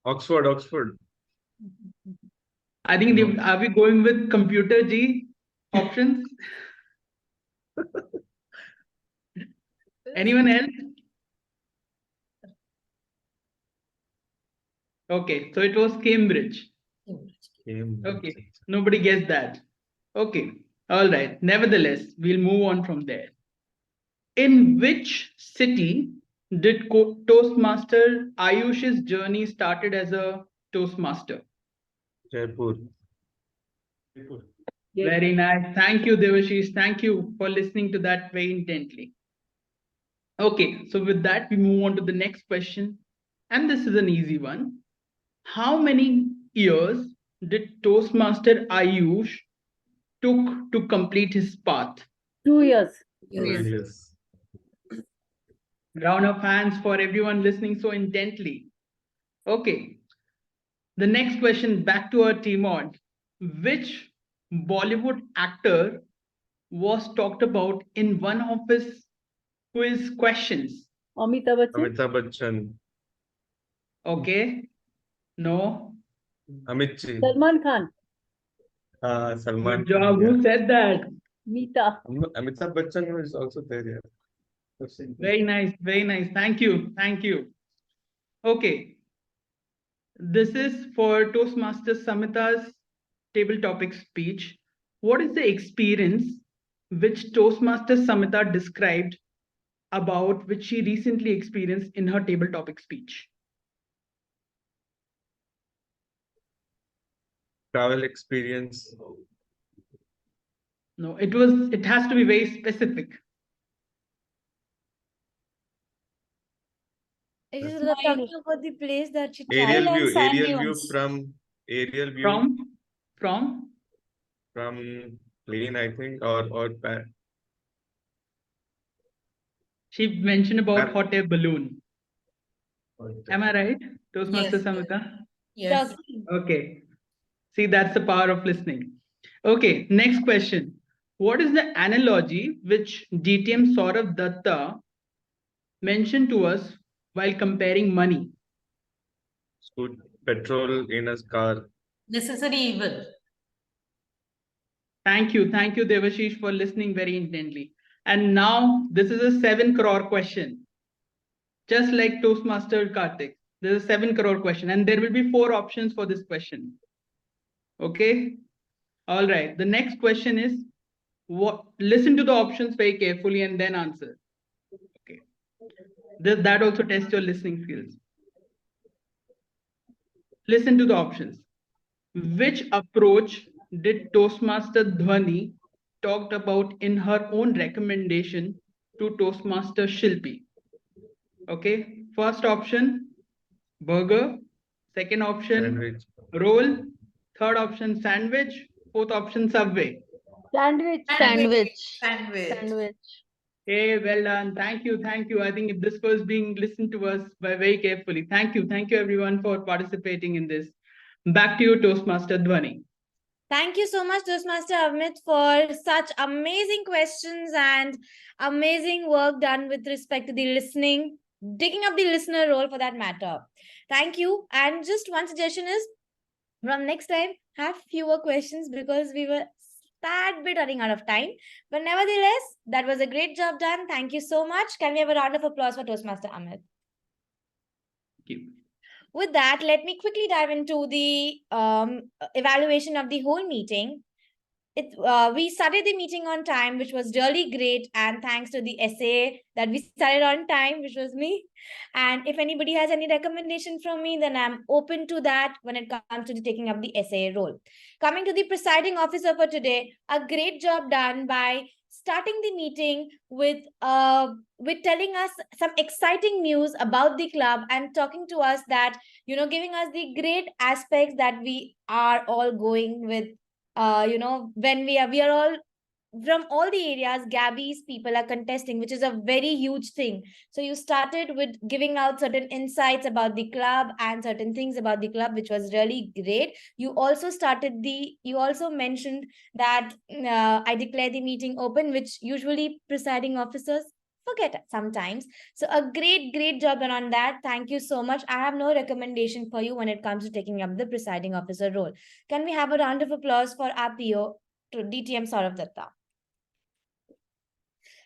Oxford. I think are we going with computer G options? Anyone else? Okay, so it was Cambridge. Okay, nobody guessed that. Okay, all right. Nevertheless, we'll move on from there. In which city did Toastmaster Ayush's journey started as a Toastmaster? Jaipur. Very nice. Thank you, Devashish. Thank you for listening to that very intently. Okay, so with that, we move on to the next question. And this is an easy one. How many years did Toastmaster Ayush took to complete his path? 2 years. 2 years. Round of hands for everyone listening so intently. Okay. The next question, back to our TMOD. Which Bollywood actor was talked about in one of his quiz questions? Amitabh Bachchan. Amitabh Bachchan. Okay. No. Amit Ji. Salman Khan. Salman. Good job. Who said that? Meeta. Amitabh Bachchan is also there. Yeah. Very nice. Very nice. Thank you. Thank you. Okay. This is for Toastmaster Samita's table topic speech. What is the experience which Toastmaster Samita described about which she recently experienced in her table topic speech? Travel experience. No, it has to be very specific. It is talking about the place that she Aerial traveled. view From plane, I think, or she mentioned about hot air balloon. Am I right, Toastmaster Samita? Yes. Okay. See, that's the power of listening. Okay, next question. What is the analogy which DTM Sourav Dutta mentioned to us while comparing money? Petrol in a car. Necessary evil. Thank you, Devashish, for listening very intently. And now this is a 7 crore question. Just like Toastmaster Karthik, there's a 7 crore question, and there will be 4 options for this question. Okay. All right. The next question is listen to the options very carefully and then answer. Okay. That also tests your listening skills. Listen to the options. Which approach did Toastmaster Dhwani talked about in her own recommendation to Toastmaster Shilpi? Okay. First option, burger. Second option, Sandwich. roll. Third option, sandwich. Fourth option, Subway. Sandwich. Sandwich. Hey, well done. Thank you. Thank you. I think this was being listened to us very carefully. Thank you. Thank you, everyone, for participating in this. Back to you, Toastmaster Dhwani. Thank you so much, Toastmaster Amit, for such amazing questions and amazing work done with respect to the listening, digging up the listener role for that matter. Thank you. And just one suggestion is, from next time, have fewer questions because we were tad bit running out of time. But nevertheless, that was a great job done. Thank you so much. Can we have a round of applause for Toastmaster Amit? Thank you. With that, let me quickly dive into the evaluation of the whole meeting. We started the meeting on time, which was really great. And thanks to the essay that we started on time, which was me. And if anybody has any recommendation from me, then I'm open to that when it comes to taking up the essay role. Coming to the presiding officer for today, a great job done by starting the meeting with telling us some exciting news about the club and talking to us that, giving us the great aspects that we are all going with. When we are all from all the areas, Gabbys people are contesting, which is a very huge thing. So you started with giving out certain insights about the club and certain things about the club, which was really great. You also mentioned that I declare the meeting open, which usually presiding officers forget sometimes. So a great job done on that. Thank you so much. I have no recommendation for you when it comes to taking up the presiding officer role. Can we have a round of applause for our PO, to DTM Sourav Dutta?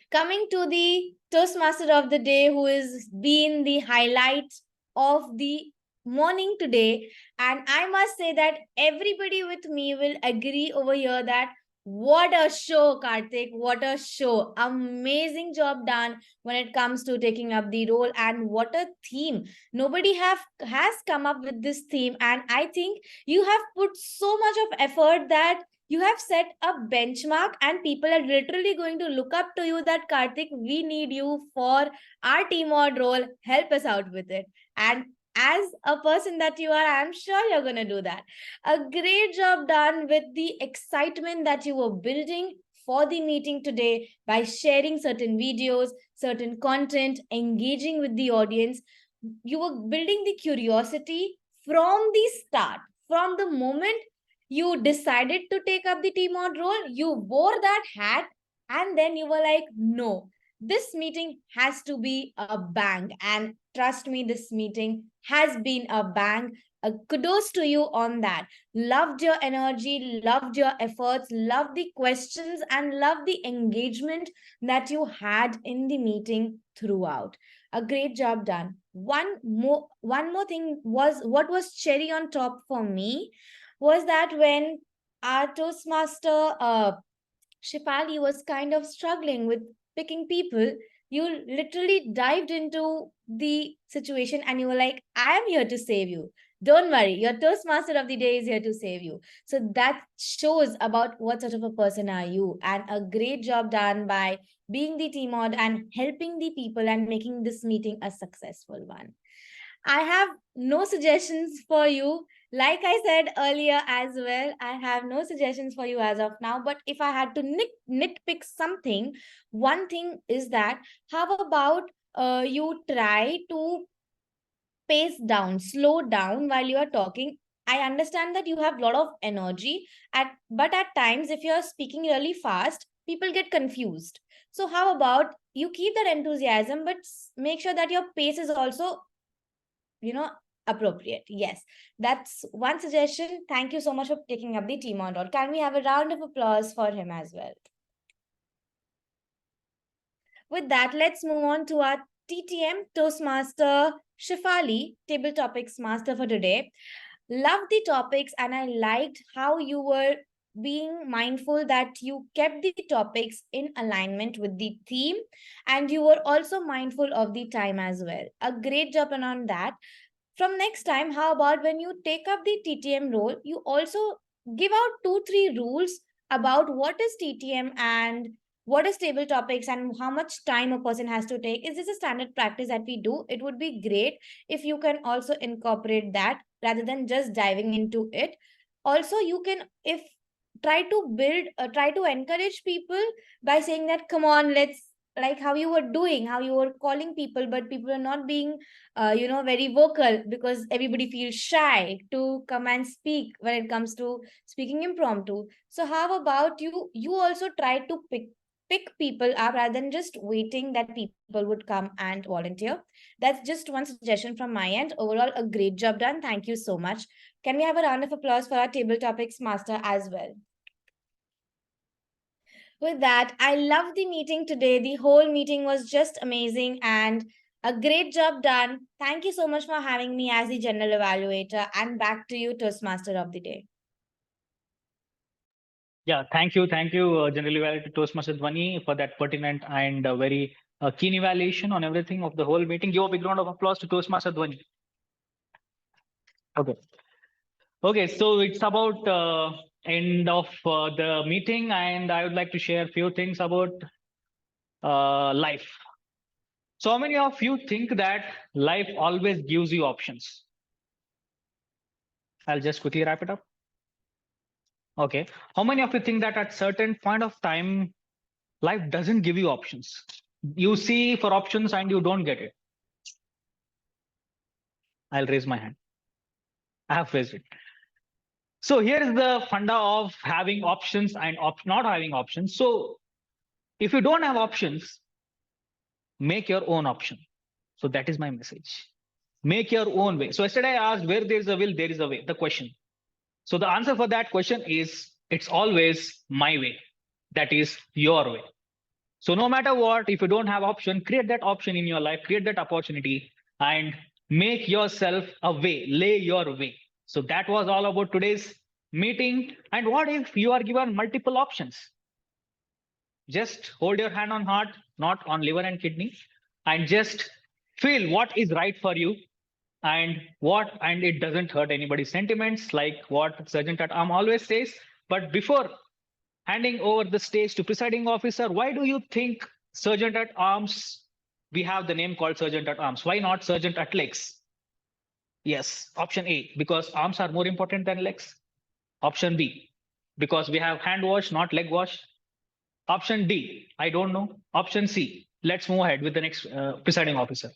Coming to the Toastmaster of the day, who has been the highlight of the morning today. And I must say that everybody with me will agree over here that what a show, Karthik. What a show. Amazing job done when it comes to taking up the role. And what a theme. Nobody has come up with this theme. And I think you have put so much of effort that you have set a benchmark and people are literally going to look up to you that, Karthik, we need you for our TMOD role. Help us out with it. And as a person that you are, I'm sure you're going to do that. A great job done with the excitement that you were building for the meeting today by sharing certain videos, certain content, engaging with the audience. You were building the curiosity from the start, from the moment you decided to take up the TMOD role, you wore that hat, and then you were like, no, this meeting has to be a bang. And trust me, this meeting has been a bang. Kudos to you on that. Loved your energy, loved your efforts, loved the questions, and loved the engagement that you had in the meeting throughout. A great job done. One more thing was what was cherry on top for me was that when our Toastmaster Shaifali was kind of struggling with picking people, you literally dived into the situation and you were like, I am here to save you. Don't worry, your Toastmaster of the day is here to save you. So that shows about what sort of a person are you. And a great job done by being the TMOD and helping the people and making this meeting a successful one. I have no suggestions for you. Like I said earlier as well, I have no suggestions for you as of now. But if I had to nitpick something, one thing is that how about you try to pace down, slow down while you are talking. I understand that you have a lot of energy, but at times if you're speaking really fast, people get confused. So how about you keep that enthusiasm, but make sure that your pace is also, appropriate. Yes, that's one suggestion. Thank you so much for taking up the team on board. Can we have a round of applause for him as well? With that, let's move on to our TTM Toastmaster Shaifali, Table Topics Master for today. Loved the topics and I liked how you were being mindful that you kept the topics in alignment with the theme and you were also mindful of the time as well. A great job on that. From next time, how about when you take up the TTM role, you also give out 2-3 rules about what is TTM and what is table topics and how much time a person has to take. Is this a standard practice that we do? It would be great if you can also incorporate that rather than just diving into it. Also, you can, try to encourage people by saying that, come on, let's like how you were doing, how you were calling people, but people are not being, very vocal because everybody feels shy to come and speak when it comes to speaking impromptu. So how about you? You also try to pick people up rather than just waiting that people would come and volunteer. That's just one suggestion from my end. Overall, a great job done. Thank you so much. Can we have a round of applause for our table topics master as well? With that, I love the meeting today. The whole meeting was just amazing and a great job done. Thank you so much for having me as the general evaluator, and back to you, Toastmaster of the day. Yeah, thank you, General Evaluator Toastmaster Dhwani, for that pertinent and very keen evaluation on everything of the whole meeting. Give a big round of applause to Toastmaster Dhwani. Okay, so it's about end of the meeting, and I would like to share a few things about life. So how many of you think that life always gives you options? I'll just quickly wrap it up. Okay. How many of you think that at certain point of time, life doesn't give you options? You see for options and you don't get it. I'll raise my hand. I have raised it. So here is the funda of having options and not having options. So if you don't have options, make your own option. So that is my message. Make your own way. So yesterday I asked, where there is a will, there is a way, the question. So the answer for that question is, it's always my way. That is your way. So no matter what, if you don't have option, create that option in your life, create that opportunity, and make yourself a way, lay your way. So that was all about today's meeting. And what if you are given multiple options? Just hold your hand on heart, not on liver and kidney, and just feel what is right for you and it doesn't hurt anybody's sentiments, like what Sergeant at Arm always says. But before handing over the stage to presiding officer, why do you think Sergeant at Arms, we have the name called Sergeant at Arms? Why not Sergeant at Legs? Yes, option A, because arms are more important than legs. Option B, because we have hand wash, not leg wash. Option D, I don't know. Option C, let's move ahead with the next presiding officer.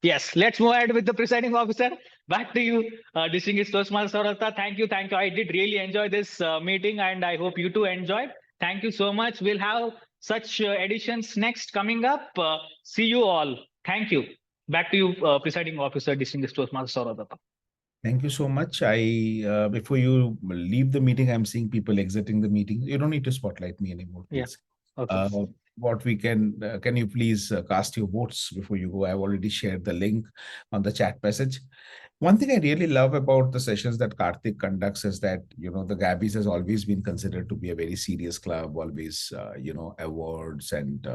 Yes, let's move ahead with the presiding officer. Back to you, distinguished Toastmaster Sourav Dutta. Thank you. I did really enjoy this meeting, and I hope you too enjoyed. Thank you so much. We'll have such editions next coming up. See you all. Thank you. Back to you, presiding officer, distinguished Toastmaster Sourav Dutta. Thank you so much. Before you leave the meeting, I'm seeing people exiting the meeting. You don't need to spotlight me anymore, please. Yeah. Okay. What we can you please cast your votes before you go? I've already shared the link on the chat message. One thing I really love about the sessions that Karthik conducts is that, the Gabbys has always been considered to be a very serious club, always, awards and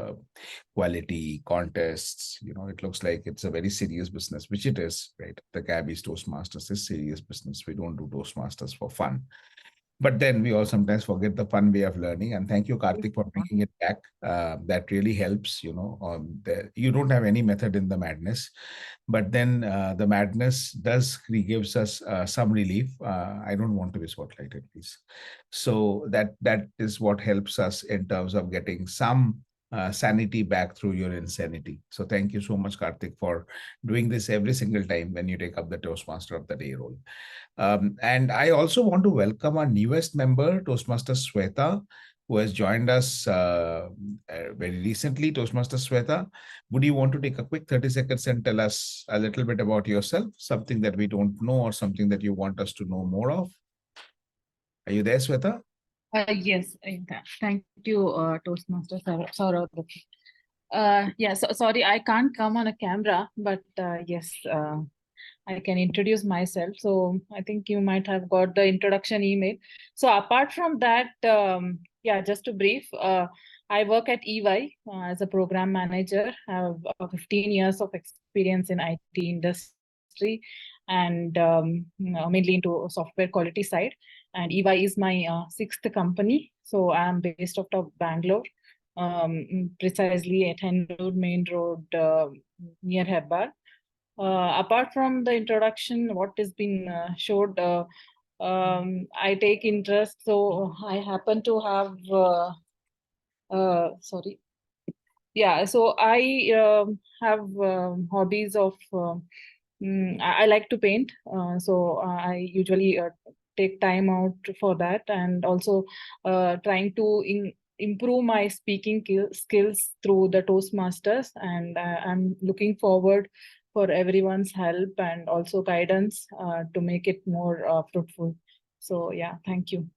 quality contests. It looks like it's a very serious business, which it is, right? The Gabbys Toastmasters is serious business. We don't do Toastmasters for fun. But then we all sometimes forget the fun way of learning. And thank you, Karthik, for bringing it back. That really helps, you don't have any method in the madness. But then the madness gives us some relief. I don't want to be spotlighted, please. So that is what helps us in terms of getting some sanity back through your insanity. So thank you so much, Karthik, for doing this every single time when you take up the Toastmaster of the Day role. And I also want to welcome our newest member, Toastmaster Sweta, who has joined us very recently. Toastmaster Sweta, would you want to take a quick 30 seconds and tell us a little bit about yourself, something that we don't know or something that you want us to know more of? Are you there, Sweta? Yes, thank you, Toastmaster Sourav Dutta. Sorry, I can't come on a camera, but yes, I can introduce myself. So I think you might have got the introduction email. So apart from that, just to brief, I work at EY as a program manager. I have 15 years of experience in IT industry and mainly into software quality side. And EY is my sixth company. So I'm based out of Bangalore, precisely at Henrood Main Road near Hebbar. Apart from the introduction, what has been showed, I take interest. So I happen to have, yeah, so I have hobbies of I like to paint, so I usually take time out for that, and also trying to improve my speaking skills through the Toastmasters, and I'm looking forward for everyone's help and also guidance to make it more fruitful. So yeah, thank you.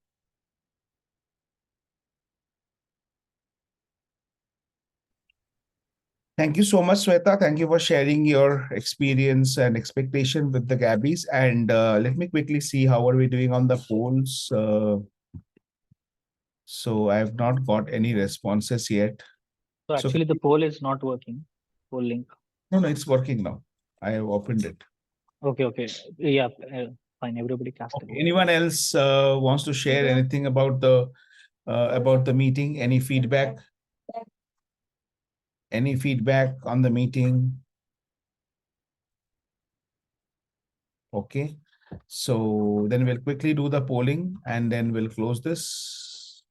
Thank you so much, Sweta. Thank you for sharing your experience and expectation with the Gabbys. And let me quickly see how are we doing on the polls. So I have not got any responses yet. So actually the poll is not working. Poll link. No, it's working now. I have opened it. Okay. Yeah, fine. Everybody cast a vote. Anyone else wants to share anything about the meeting? Any feedback? Any feedback on the meeting? Okay. So then we'll quickly do the polling and then we'll close this.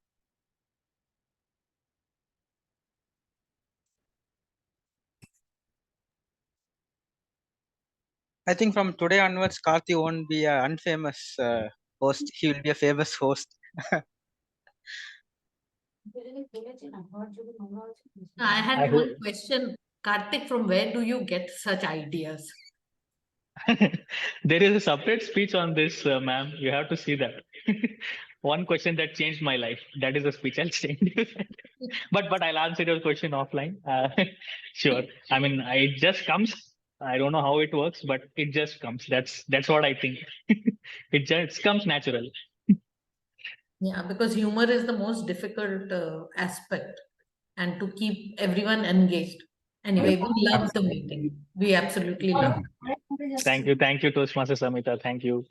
I think from today onwards, Karthi won't be an unfamous host. He will be a famous host. I had one question. Karthik, from where do you get such ideas? There is a separate speech on this, ma'am. You have to see that. One question that changed my life. That is a speech I'll send you. But I'll answer your question offline. Sure. I mean, it just comes. I don't know how it works, but it just comes. That's what I think. It just comes natural. Yeah, because humor is the most difficult aspect, and to keep everyone engaged. Anyway, we love the meeting. We absolutely love it. Thank you, Toastmaster Samita. Thank you.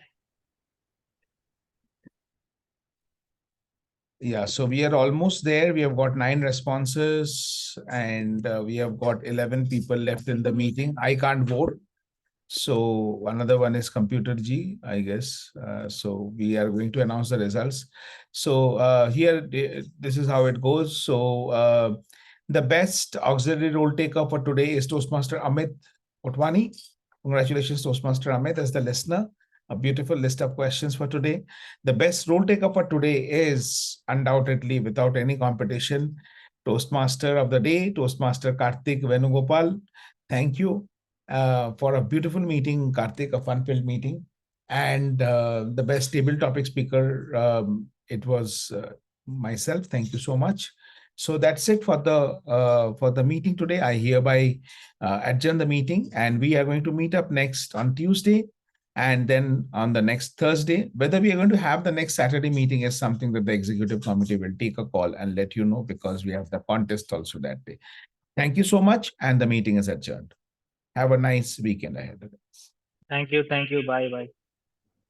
Yeah, so we are almost there. We have got 9 responses and we have got 11 people left in the meeting. I can't vote. So another one is Computer G, I guess. So we are going to announce the results. So here, this is how it goes. So the best auxiliary role taker for today is Toastmaster Amit Otwani. Congratulations, Toastmaster Amit, as the listener. A beautiful list of questions for today. The best role taker for today is undoubtedly, without any competition, Toastmaster of the day, Toastmaster Karthik Venugopal. Thank you for a beautiful meeting, Karthik, a fun-filled meeting. And the best table topic speaker, it was myself. Thank you so much. So that's it for the meeting today. I hereby adjourn the meeting, and we are going to meet up next on Tuesday. And then on the next Thursday, whether we are going to have the next Saturday meeting is something that the executive committee will take a call and let you know, because we have the contest also that day. Thank you so much. And the meeting is adjourned. Have a nice weekend ahead. Thank you. Bye.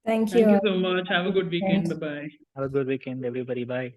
Thank you. Thank you so much. Have a good weekend. Bye-bye. Have a good weekend, everybody. Bye.